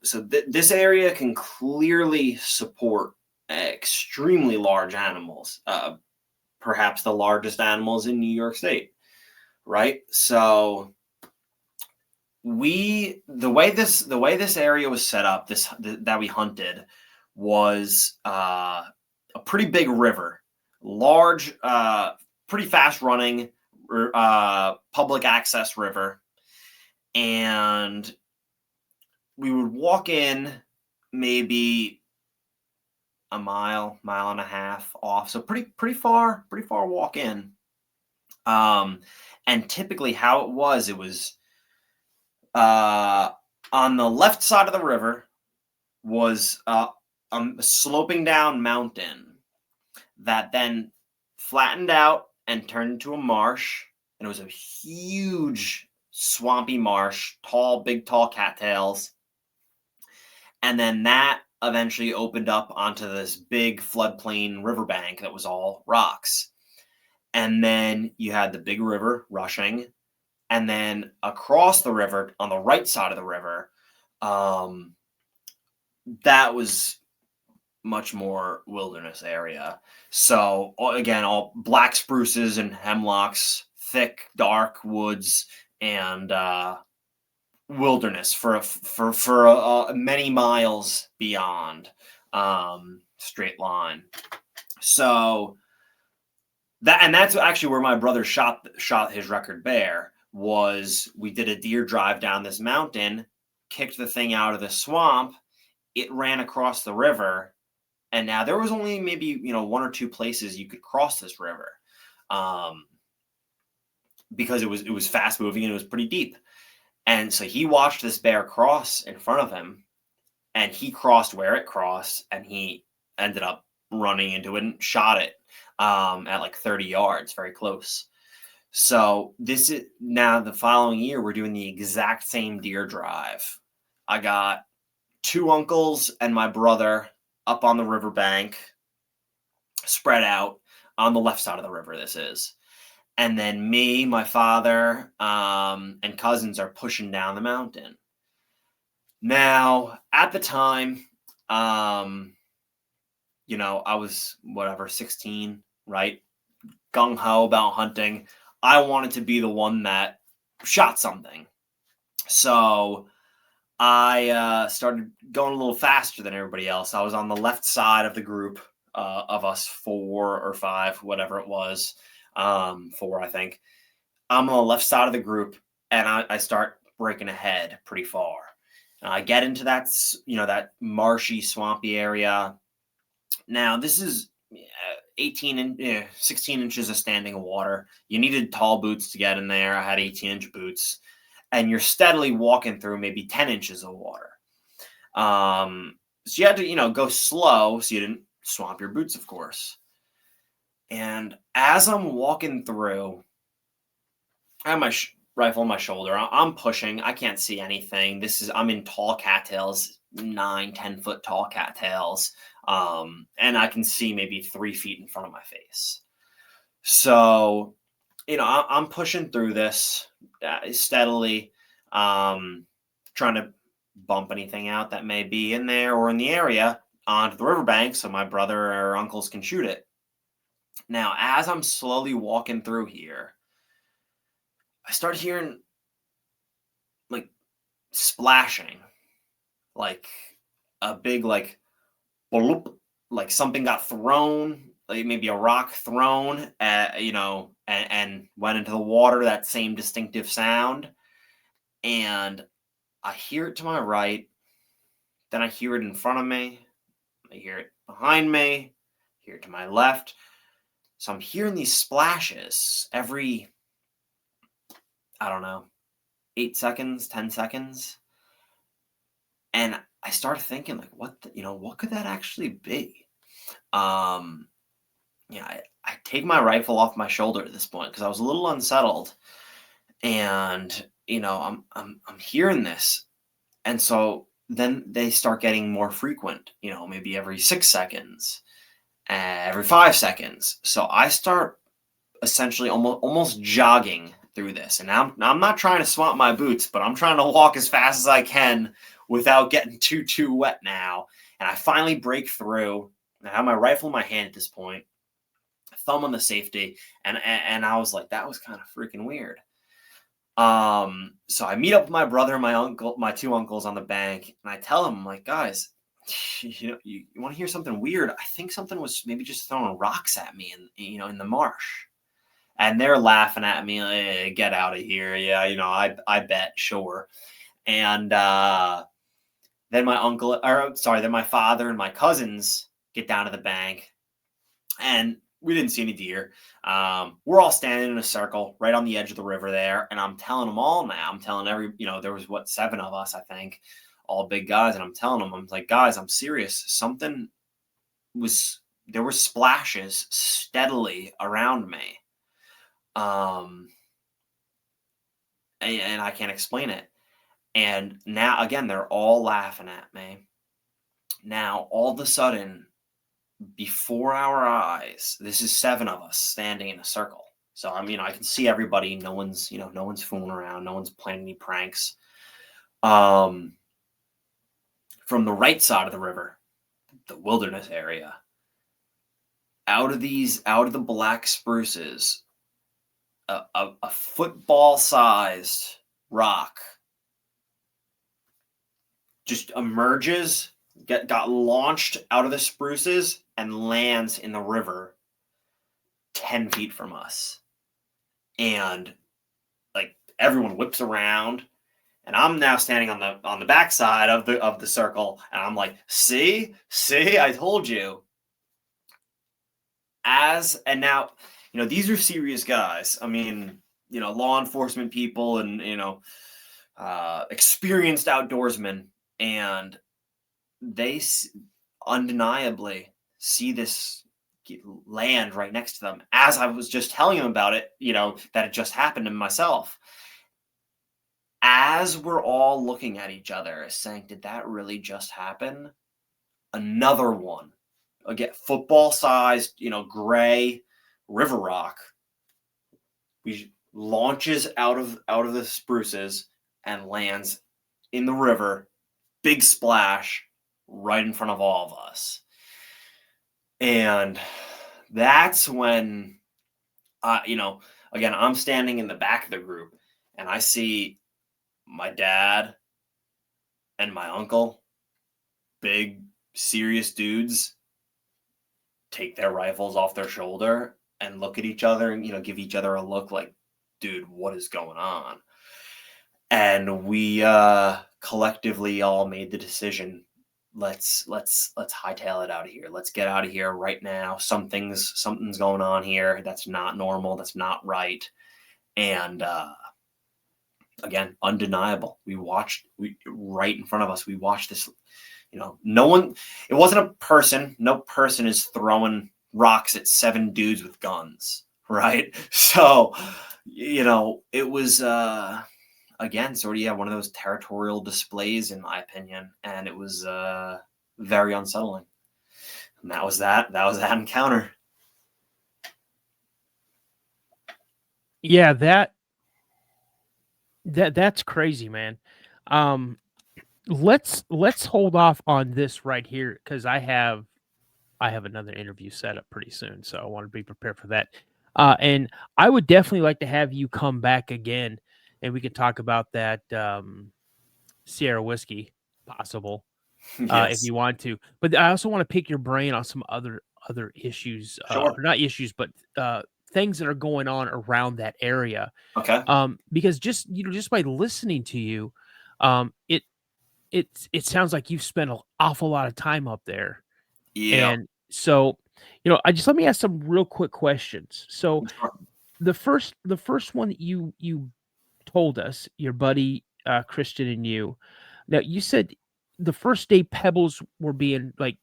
S4: so this area can clearly support extremely large animals, perhaps the largest animals in New York State, right? So the way this area was set up, that we hunted, was a pretty big river, large, pretty fast running public access river. And we would walk in maybe a mile and a half off. So pretty far walk in. And typically how it was on the left side of the river was a sloping down mountain that then flattened out and turned into a marsh. And it was a huge swampy marsh, big tall cattails. And then that eventually opened up onto this big floodplain riverbank that was all rocks. And then you had the big river rushing. And then across the river, on the right side of the river, that was much more wilderness area. So again, all black spruces and hemlocks, thick, dark woods, and wilderness for many miles beyond, straight line. So that's actually where my brother shot his record bear. Was we did a deer drive down this mountain, kicked the thing out of the swamp, it ran across the river, and now there was only maybe 1 or 2 places you could cross this river, because it was fast moving and it was pretty deep. And so he watched this bear cross in front of him, and he crossed where it crossed, and he ended up running into it and shot it at like 30 yards, very close. So this is now the following year, we're doing the exact same deer drive. I got 2 uncles and my brother up on the riverbank, spread out on the left side of the river. This is, and then me, my father, and cousins are pushing down the mountain. Now, at the time, you know, I was 16, right? Gung ho about hunting. I wanted to be the one that shot something. So I started going a little faster than everybody else. I was on the left side of the group of us 4 or 5, whatever it was. 4, I think. I'm on the left side of the group, and I start breaking ahead pretty far. I get into that, you know, that marshy, swampy area. Now, this is 16 inches of standing water. You needed tall boots to get in there. I had 18-inch boots. And you're steadily walking through maybe 10 inches of water. So you had to, you know, go slow so you didn't swamp your boots, of course. And as I'm walking through, I have my rifle on my shoulder. I'm pushing. I can't see anything. I'm in tall cattails, 9-10 foot tall cattails. And I can see maybe 3 feet in front of my face. So, you know, I'm pushing through this steadily, trying to bump anything out that may be in there or in the area onto the riverbank so my brother or uncles can shoot it. Now, as I'm slowly walking through here, I start hearing like splashing, like a big like bloop, like something got thrown, like maybe a rock thrown, you know, and went into the water. That same distinctive sound, and I hear it to my right. Then I hear it in front of me. I hear it behind me. I hear it to my left. So I'm hearing these splashes every, I don't know, 8 seconds, 10 seconds. And I start thinking, like, what could that actually be? Yeah, I take my rifle off my shoulder at this point because I was a little unsettled. And, you know, I'm hearing this. And so then they start getting more frequent, you know, maybe every 6 seconds, every 5 seconds. So I start essentially almost jogging through this. And now I'm not trying to swamp my boots, but I'm trying to walk as fast as I can without getting too wet now. And I finally break through. I have my rifle in my hand at this point, thumb on the safety, and I was like, that was kind of freaking weird. So I meet up with my brother and my 2 uncles on the bank, and I tell them, I'm like, guys, you know, you want to hear something weird? I think something was maybe just throwing rocks at me in the marsh. And they're laughing at me, like, hey, get out of here. Yeah, you know, I bet, sure. And then my father and my cousins get down to the bank, and we didn't see any deer. We're all standing in a circle right on the edge of the river there, and I'm telling them all now. I'm telling there was 7 of us, I think, all big guys, and I'm telling them, I'm like, guys, I'm serious. There were splashes steadily around me. And I can't explain it. And now, again, they're all laughing at me. Now, all of a sudden, before our eyes, this is 7 of us standing in a circle. So I can see everybody. No one's fooling around. No one's playing any pranks. From the right side of the river, the wilderness area, out of the black spruces, a football-sized rock just emerges, got launched out of the spruces, and lands in the river 10 feet from us. And like everyone whips around, and I'm now standing on the backside of the circle, and I'm like, see, I told you. And now, these are serious guys. I mean, law enforcement people and experienced outdoorsmen, and they undeniably see this land right next to them as I was just telling him about it, that it just happened to myself. As we're all looking at each other saying, did that really just happen? Another one, again, football sized, gray river rock, launches out of the spruces and lands in the river, big splash right in front of all of us. And that's when, again, I'm standing in the back of the group and I see my dad and my uncle, big, serious dudes, take their rifles off their shoulder and look at each other and, give each other a look like, dude, what is going on? And we collectively all made the decision, let's hightail it out of here. Let's get out of here right now. Something's going on here. That's not normal. That's not right. And again, undeniable. Right in front of us. We watched this. No one. It wasn't a person. No person is throwing rocks at 7 dudes with guns, right? So, it was again, sort of, one of those territorial displays, in my opinion, and it was very unsettling. And that was that encounter.
S3: Yeah, that's crazy, man. Let's hold off on this right here because I have another interview set up pretty soon, so I want to be prepared for that. And I would definitely like to have you come back again, and we can talk about that Sierra whiskey, possible, if you want to. But I also want to pick your brain on some other issues,
S4: Sure.
S3: or not issues, but things that are going on around that area.
S4: Okay.
S3: Because just by listening to you, it sounds like you've spent an awful lot of time up there.
S4: Yeah.
S3: And so, let me ask some real quick questions. So
S4: Sure.
S3: the first one that you told us, your buddy Christian and you. Now you said the first day pebbles were being like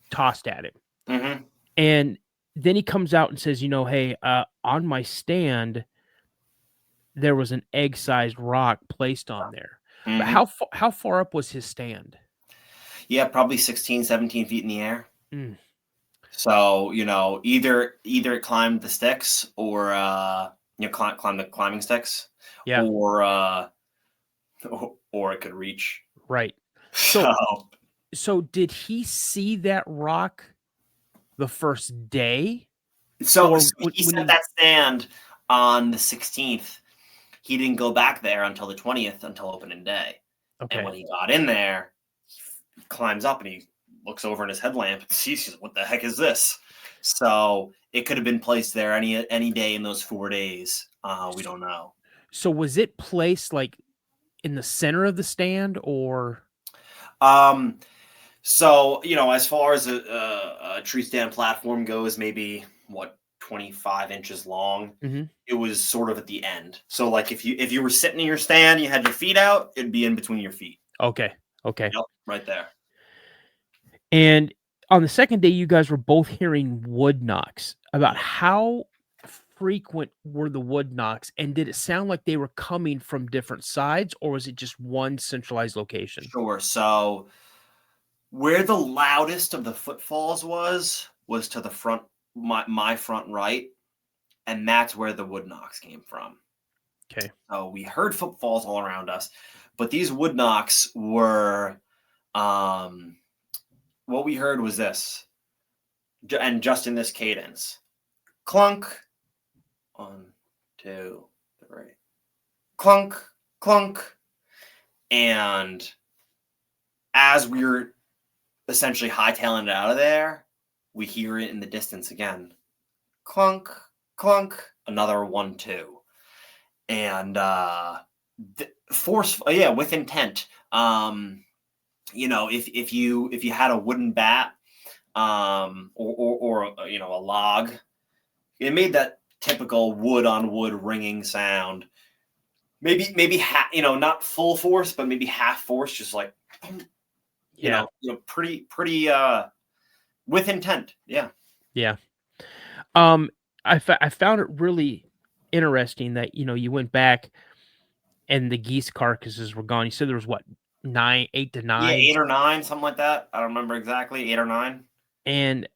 S3: tossed at him,
S4: Mm-hmm.
S3: and then he comes out and says, hey, on my stand there was an egg-sized rock placed on there.
S4: Mm-hmm.
S3: But how far up was his stand?
S4: Yeah, probably 16, 17 feet in the air.
S3: Mm.
S4: So, either it climbed the sticks or climb the climbing sticks.
S3: Yeah.
S4: Or it could reach.
S3: Right. So did he see that rock the first day?
S4: So
S3: Or
S4: he
S3: when
S4: set that stand on the 16th. He didn't go back there until the 20th, until opening day.
S3: Okay.
S4: And when he got in there, he climbs up and he looks over in his headlamp and sees, what the heck is this? So it could have been placed there any day in those 4 days. We don't know.
S3: So was it placed like in the center of the stand, or?
S4: So, as far as a tree stand platform goes, maybe 25 inches long.
S3: Mm-hmm.
S4: It was sort of at the end. So like if you were sitting in your stand, you had your feet out, it'd be in between your feet.
S3: Okay.
S4: Yep, right there.
S3: And on the second day, you guys were both hearing wood knocks. About how frequent were the wood knocks, and did it sound like they were coming from different sides, or was it just one centralized location?
S4: Sure. So where the loudest of the footfalls was to the front, my front right, and that's where the wood knocks came from.
S3: Okay.
S4: So we heard footfalls all around us, but these wood knocks were, what we heard was this, and just in this cadence: clunk, 1, 2, 3, clunk, clunk. And as we were essentially hightailing it out of there, we hear it in the distance again: clunk, clunk, another 1, 2. And force, with intent. If you had a wooden bat, or a log, it made that typical wood on wood ringing sound. Maybe not full force, but maybe half force, just like, pretty with intent. Yeah.
S3: Yeah. I found it really interesting that, you went back and the geese carcasses were gone. You said there was what, 8 to
S4: Yeah,
S3: 9?
S4: 8 or 9, something like that. I don't remember exactly, 8 or 9.
S3: And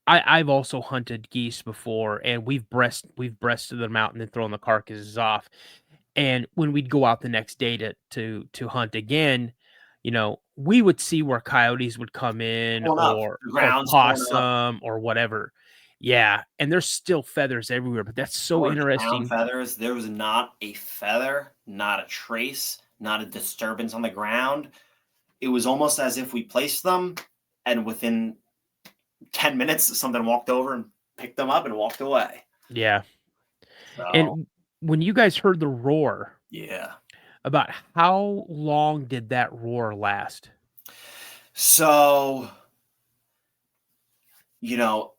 S3: I've also hunted geese before, and we've breasted them out and then thrown the carcasses off. And when we'd go out the next day to hunt again, we would see where coyotes would come in
S4: Torn up. The
S3: or
S4: ground's torn up.
S3: possum or whatever. Yeah, and there's still feathers everywhere, but that's so
S4: Or down
S3: interesting.
S4: feathers. There was not a feather, not a trace, not a disturbance on the ground. It was almost as if we placed them, and within 10 minutes, something walked over and picked them up and walked away.
S3: Yeah.
S4: So,
S3: And when you guys heard the roar,
S4: yeah.
S3: about how long did that roar last?
S4: So,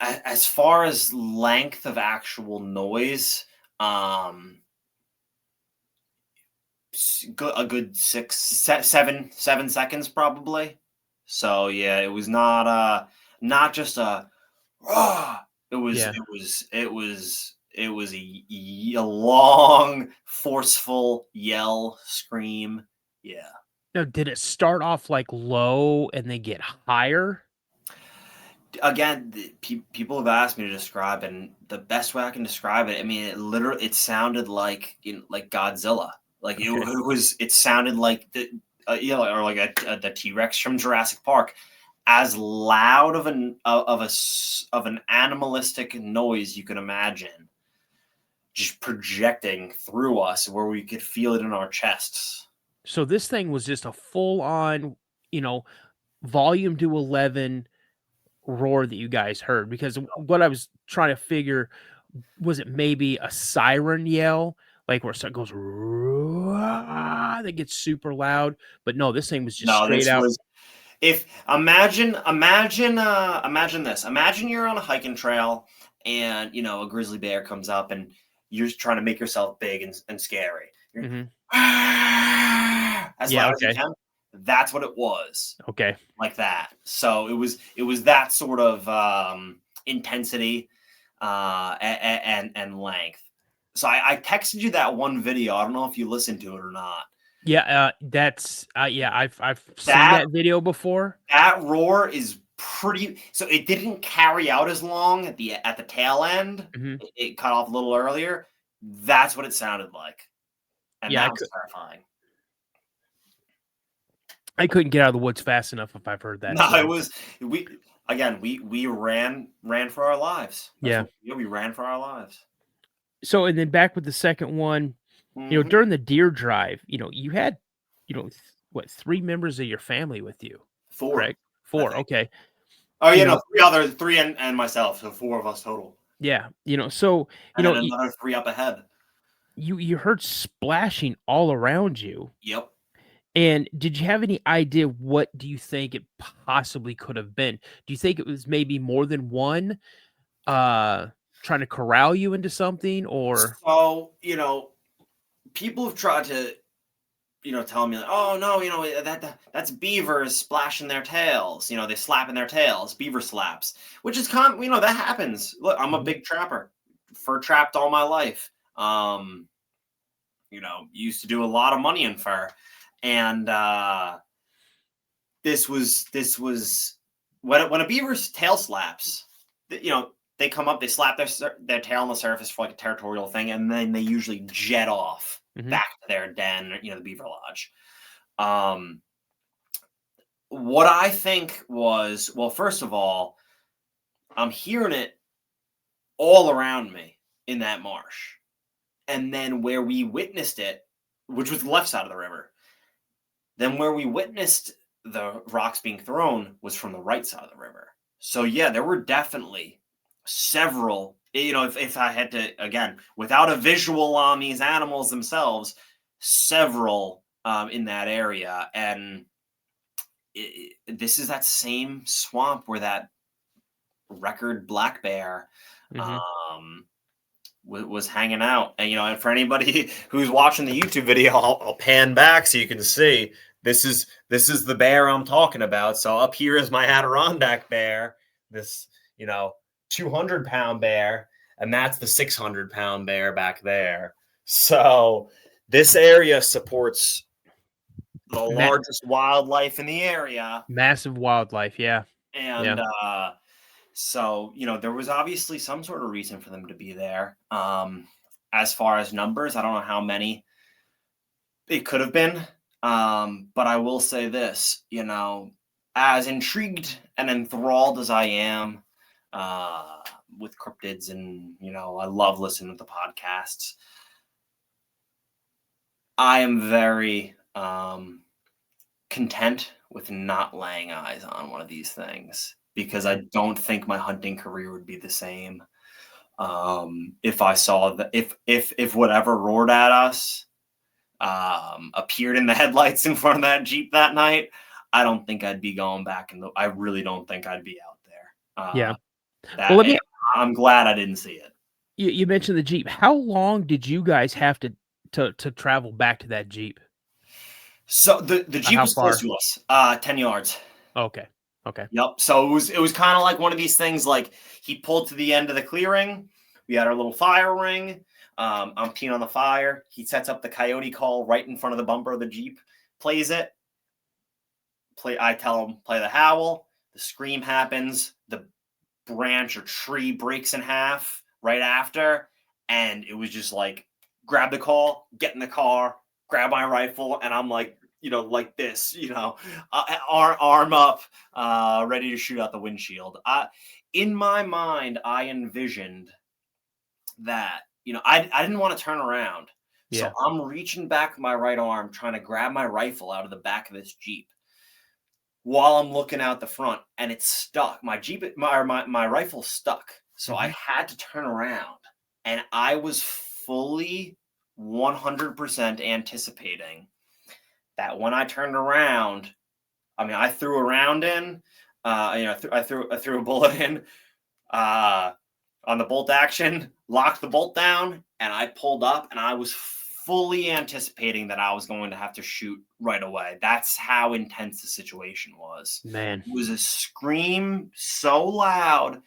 S4: as far as length of actual noise, a good 7 seconds probably. So yeah, it was not just a "Rah!" It was
S3: Yeah.
S4: a long, forceful yell, scream. Yeah.
S3: Now, did it start off like low and then get higher?
S4: Again, people have asked me to describe it, and the best way I can describe it, I mean, it sounded like like Godzilla. Like
S3: Okay.
S4: it sounded like the or like the T-Rex from Jurassic Park, as loud of an animalistic noise you can imagine, just projecting through us where we could feel it in our chests.
S3: So this thing was just a full on, volume to 11 roar that you guys heard, because what I was trying to figure, was it maybe a siren yell, like where it goes "Roar," that gets super loud, but no, this thing was just
S4: No,
S3: straight
S4: this
S3: out.
S4: was If imagine this. Imagine you're on a hiking trail and a grizzly bear comes up and you're just trying to make yourself big and scary. You're
S3: Mhm.
S4: as
S3: Yeah,
S4: loud as you
S3: okay.
S4: can. That's what it was.
S3: Okay.
S4: Like that. So it was that sort of intensity and length. So I texted you that one video. I don't know if you listened to it or not.
S3: Yeah, that's yeah, I've seen
S4: That
S3: that video before.
S4: That roar is pretty, so it didn't carry out as long at the tail end.
S3: Mhm.
S4: It cut off a little earlier. That's what it sounded like, and
S3: Yeah,
S4: that was terrifying.
S3: I couldn't get out of the woods fast enough if I've heard that,
S4: No,
S3: so
S4: it was we ran for our lives. That's
S3: yeah.
S4: what we ran for our lives.
S3: So, and then back with the second one,
S4: Mhm.
S3: during the deer drive, you had, what, 3 members of your family with you,
S4: 4,
S3: correct?
S4: I
S3: 4,
S4: think.
S3: okay.
S4: Oh,
S3: You
S4: yeah,
S3: know
S4: no, 3 and myself, so 4 of us total,
S3: yeah, so,
S4: and then another 3 up ahead.
S3: you heard splashing all around you,
S4: Yep.
S3: and did you have any idea what do you think it possibly could have been? Do you think it was maybe more than one, uh, trying to corral you into something, or
S4: So, people have tried to telling me like, oh no, that's beavers splashing their tails. They slapping their tails, beaver slaps, which is that happens. Look, I'm a
S3: Mhm.
S4: big trapper, fur trapped all my life. Used to do a lot of money in fur, and this was when a beaver's tail slaps, they come up, they slap their tail on the surface for like a territorial thing, and then they usually jet off
S3: Mhm.
S4: back to their den, the beaver lodge. Um, what I think was, well, first of all, I'm hearing it all around me in that marsh. And then where we witnessed it, which was the left side of the river, then where we witnessed the rocks being thrown was from the right side of the river. So yeah, there were definitely several, if I had to, again, without a visual on these animals themselves, several in that area. And this is that same swamp where that record black bear
S3: Mhm.
S4: um, was hanging out. And for anybody who's watching the YouTube video, I'll pan back so you can see this is the bear I'm talking about. So up here is my Adirondack bear. This 200-pound bear, and that's the 600-pound bear back there. So this area supports the largest wildlife in the area.
S3: Massive wildlife, yeah.
S4: And so, there was obviously some sort of reason for them to be there. As far as numbers, I don't know how many it could have been. But I will say this, as intrigued and enthralled as I am with cryptids, and, I love listening to the podcasts, I am very content with not laying eyes on one of these things, because I don't think my hunting career would be the same if I saw that if whatever roared at us appeared in the headlights in front of that Jeep that night. I don't think I'd be going back, and I really don't think I'd be out there.
S3: Yeah. Well,
S4: I'm glad I didn't see it.
S3: You mentioned the Jeep. How long did you guys have to travel back to that Jeep?
S4: So the Jeep was close to us, 10 yards.
S3: Okay.
S4: Yep. So it was kind of like one of these things. Like, he pulled to the end of the clearing. We had our little fire ring. I'm peeing on the fire. He sets up the coyote call right in front of the bumper of the Jeep. Plays it. I tell him, play the howl. The scream happens. The branch or tree breaks in half right after, and it was just like, grab the call, get in the car, grab my rifle, and I'm like, like this, arm up, ready to shoot out the windshield. In my mind, I envisioned that, I didn't want to turn around.
S3: Yeah.
S4: So I'm reaching back with my right arm, trying to grab my rifle out of the back of this Jeep while I'm looking out the front, and it's stuck. My rifle's stuck. So I had to turn around, and I was fully 100% anticipating that when I turned around, I threw a round in, I threw a bullet in, on the bolt action, locked the bolt down, and I pulled up, and I was fully anticipating that I was going to have to shoot right away. That's how intense the situation was.
S3: Man.
S4: It was a scream so loud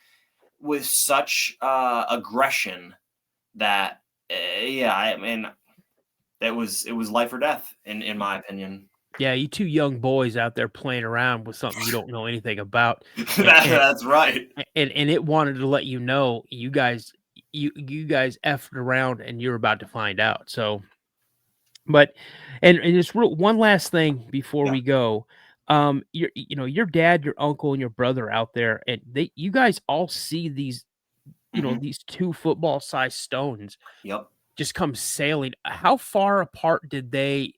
S4: with such aggression that, it was life or death in my opinion.
S3: Yeah, you two young boys out there playing around with something you don't know anything about.
S4: That's right.
S3: And it wanted to let you know you guys effed around, and you're about to find out. So, but and just one last thing before we go. Your dad, your uncle, and your brother out there, and you guys all see these, these 2 football-sized stones.
S4: Yep.
S3: Just come sailing. How far apart did they,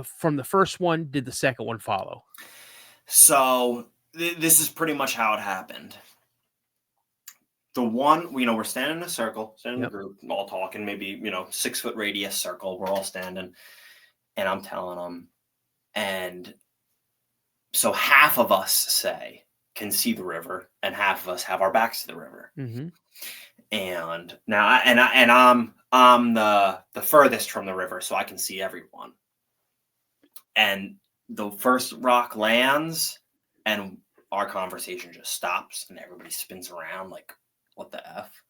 S3: from the first one, did the second one follow?
S4: So this is pretty much how it happened. The one, we're standing in a circle, standing in a group, all talking, maybe, 6-foot radius circle. We're all standing, and I'm telling them. And so half of us can see the river, and half of us have our backs to the river.
S3: Mm-hmm.
S4: And now, I'm the furthest from the river, so I can see everyone. And the first rock lands, and our conversation just stops, and everybody spins around like, what the F?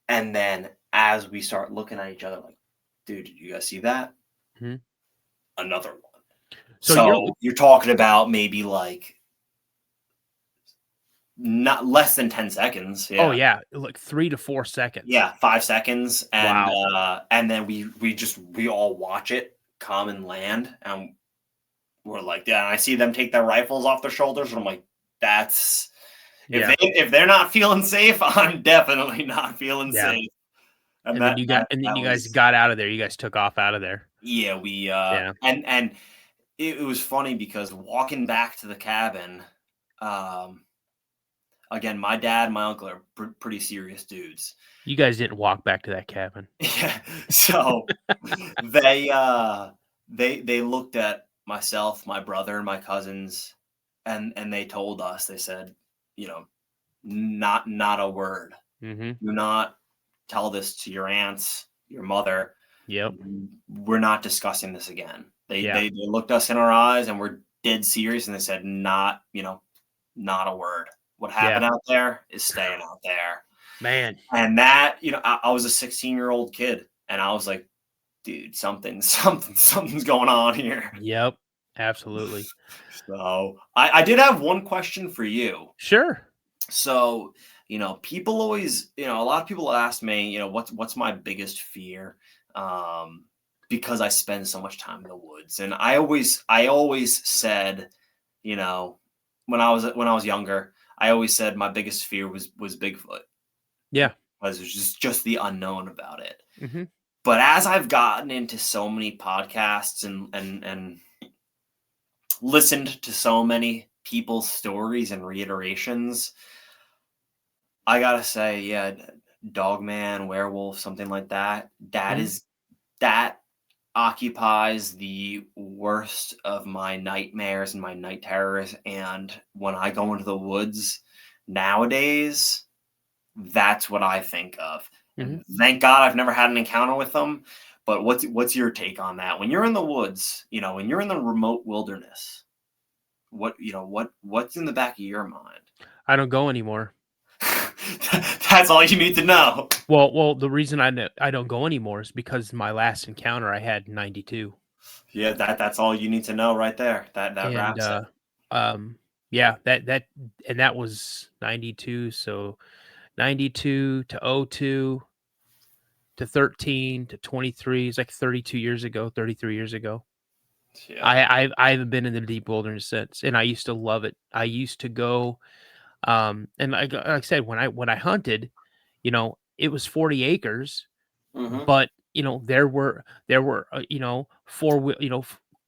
S4: And then as we start looking at each other like, dude, did you guys see that?
S3: Mm-hmm.
S4: Another one.
S3: So
S4: you're talking about maybe like not less than 10 seconds. Yeah.
S3: Oh yeah, like 3 to 4 seconds.
S4: Yeah, 5 seconds. And
S3: wow.
S4: And then we all watch it come and land, and we're like, yeah, and I see them take their rifles off their shoulders, and I'm like, that's if they're not feeling safe, I'm definitely not feeling safe.
S3: And then you guys got out of there. You guys took off out of there.
S4: Yeah, and it was funny because walking back to the cabin, again, my dad and my uncle are pretty serious dudes.
S3: You guys didn't walk back to that cabin.
S4: Yeah. So they looked at myself, my brother, and my cousins, and they told us, they said, not a word.
S3: Mm-hmm.
S4: Do not tell this to your aunts, your mother.
S3: Yep.
S4: We're not discussing this again. They looked us in our eyes and were dead serious, and they said, not a word. What happened out there is staying out there.
S3: Man.
S4: And that, I was a 16-year-old kid, and I was like, dude, something's going on here.
S3: Yep. Absolutely.
S4: So I did have one question for you.
S3: Sure.
S4: So, people always, a lot of people ask me, what's my biggest fear? Because I spend so much time in the woods. And I always said, when I was younger, I always said my biggest fear was Bigfoot.
S3: Yeah.
S4: Because it was just the unknown about it.
S3: Mm-hmm.
S4: But as I've gotten into so many podcasts and listened to so many people's stories and reiterations, I gotta say, yeah, Dogman, werewolf, something like that. That occupies the worst of my nightmares and my night terrors. And when I go into the woods nowadays, that's what I think of.
S3: Mm-hmm.
S4: And thank God I've never had an encounter with them. But what's your take on that? When you're in the woods, when you're in the remote wilderness, what's in the back of your mind?
S3: I don't go anymore.
S4: That's all you need to know.
S3: Well, the reason I don't go anymore is because my last encounter I had in 92.
S4: Yeah, that's all you need to know right there. That
S3: And
S4: wraps it.
S3: yeah, that was 92, so 92 to 02 to 13 to 23 is like 32 years ago, 33 years ago.
S4: Yeah.
S3: I haven't been in the deep wilderness since, and I used to love it. I used to go, and like I said, when I hunted, it was 40 acres,
S4: Mm-hmm.
S3: but there were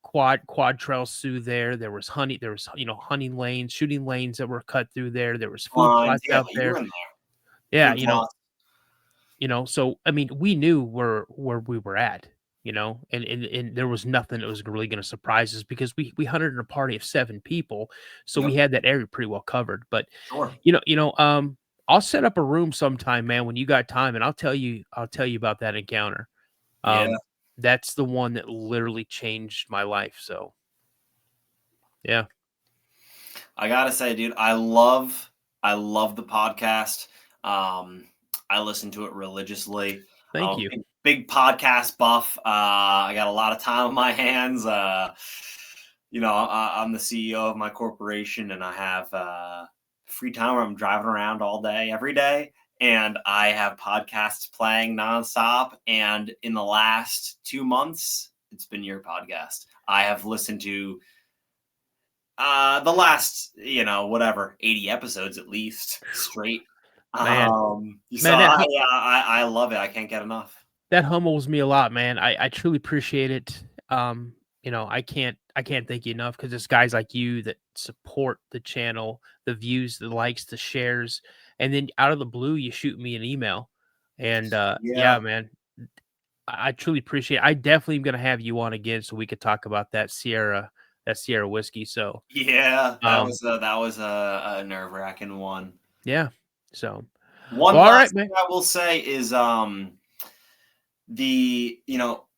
S3: quad trails through there. There was hunting lanes, shooting lanes that were cut through there. There was food plots
S4: Yeah,
S3: out
S4: you were
S3: there.
S4: in there.
S3: Yeah,
S4: Food plots.
S3: so I mean, we knew where we were at, and there was nothing that was really going to surprise us because we hunted in a party of 7 people, so we
S4: Yep.
S3: had that area pretty well covered. But
S4: Sure.
S3: I'll set up a room sometime, man, when you got time, and I'll tell you about that encounter.
S4: Yeah.
S3: That's the one that literally changed my life. So, yeah.
S4: I gotta say, dude, I love the podcast. I listen to it religiously.
S3: Thank you.
S4: Big podcast buff. I got a lot of time on my hands. I'm the CEO of my corporation, and I have free time where I'm driving around all day, every day, and I have podcasts playing nonstop. And in the last 2 months, it's been your podcast. I have listened to the last, 80 episodes at least straight.
S3: Man.
S4: So I love it. I can't get enough.
S3: That humbles me a lot, man. I truly appreciate it. I can't thank you enough because it's guys like you that support the channel, the views, the likes, the shares, and then out of the blue you shoot me an email. And yeah, man, I truly appreciate it. I definitely am gonna have you on again so we could talk about that Sierra whiskey. So
S4: yeah, that was a nerve-wracking one.
S3: yeah. So
S4: one
S3: all
S4: last
S3: right,
S4: thing
S3: man.
S4: I will say is I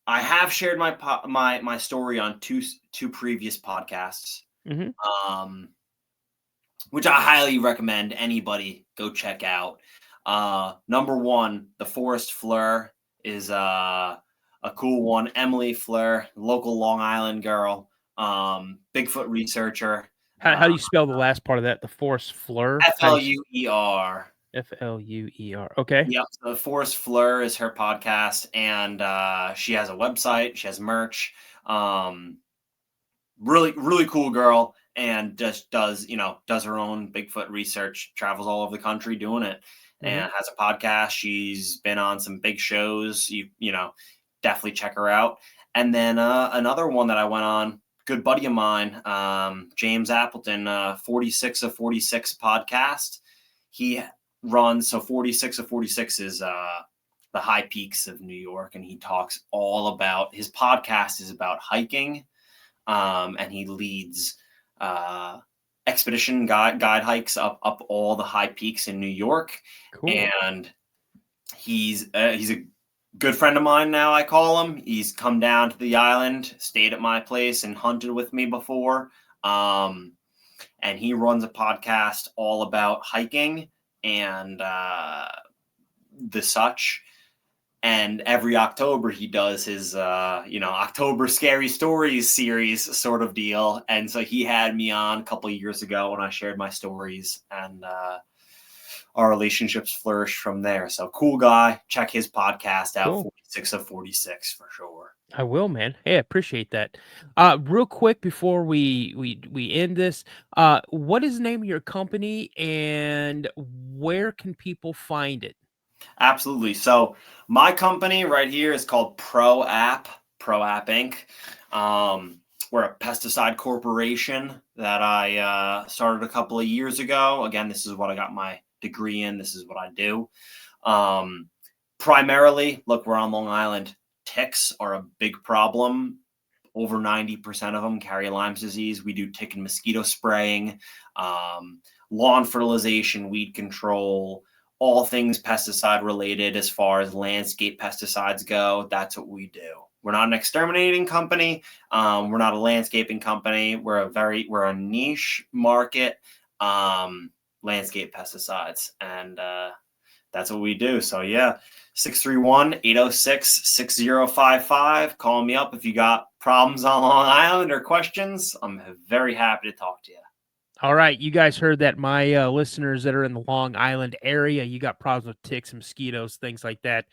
S4: have shared my story on two previous podcasts.
S3: Mm-hmm.
S4: Which I highly recommend anybody go check out. Number one, the Forest Fleur is a cool one. Emily Fleur, local Long Island girl, Bigfoot researcher.
S3: How do you spell the last part of that? The Forest Fleur?
S4: Fluer.
S3: Fluer. Okay.
S4: Yep. So the Forest Fleur is her podcast, and she has a website. She has merch. Really, really cool girl, and just does her own Bigfoot research. Travels all over the country doing it, and has a podcast. She's been on some big shows. You definitely check her out. And then another one that I went on, good buddy of mine, James Appleton, 46 of 46 podcast. He runs, so 46 of 46 is the high peaks of New York, and he talks all about, his podcast is about hiking, and he leads expedition guide hikes up all the high peaks in New York.
S3: Cool.
S4: And he's a good friend of mine now, I call him. He's come down to the island, stayed at my place, and hunted with me before. And and he runs a podcast all about hiking and the such. And every October he does his, October Scary Stories series sort of deal. And so he had me on a couple of years ago when I shared my stories, and our relationships flourished from there. So cool guy. Check his podcast out. Cool. 46 of 46 for sure.
S3: I will, man. Hey, I appreciate that. Real quick before we end this, what is the name of your company and where can people find it?
S4: Absolutely. So my company right here is called Pro App Inc. We're a pesticide corporation that I started a couple of years ago. Again, this is what I got my degree in. This is what I do. Primarily, look, we're on Long Island. Ticks are a big problem. Over 90% of them carry Lyme's disease. We do tick and mosquito spraying, lawn fertilization, weed control, all things pesticide related as far as landscape pesticides go. That's what we do. We're not an exterminating company. We're not a landscaping company. We're a niche market, landscape pesticides. And that's what we do. So yeah, 631-806-6055. Call me up if you got problems on Long Island or questions. I'm very happy to talk to you.
S3: All right, you guys heard that. My listeners that are in the Long Island area, you got problems with ticks and mosquitoes, things like that,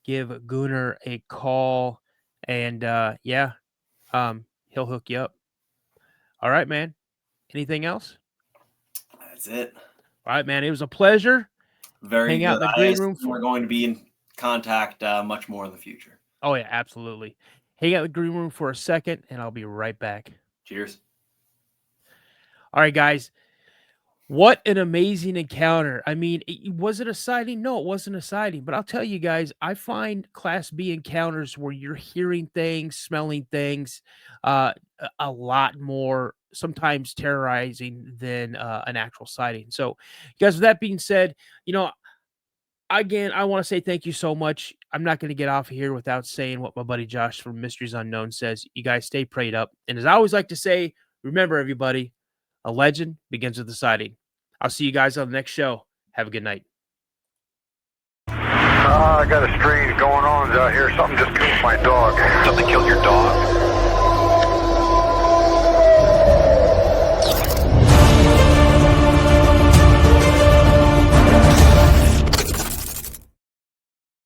S3: give Gunnar a call, and he'll hook you up. All right, man. Anything else?
S4: That's it.
S3: All right, man. It was a pleasure.
S4: Very
S3: Hang
S4: good.
S3: out in the green room.
S4: We're going to be in contact much more in the future.
S3: Oh, yeah, absolutely. Hang out in the green room for a second, and I'll be right back.
S4: Cheers.
S3: All right, guys. What an amazing encounter. I mean, was it a sighting? No, it wasn't a sighting. But I'll tell you guys, I find Class B encounters where you're hearing things, smelling things, a lot more sometimes terrorizing than an actual sighting. So, guys, with that being said, again, I want to say thank you so much. I'm not going to get off of here without saying what my buddy Josh from Mysteries Unknown says. You guys stay prayed up. And as I always like to say, remember, everybody, a legend begins with a sighting. I'll see you guys on the next show. Have a good night.
S1: I got a strange going on out here. Something just killed my dog.
S2: Something killed your dog?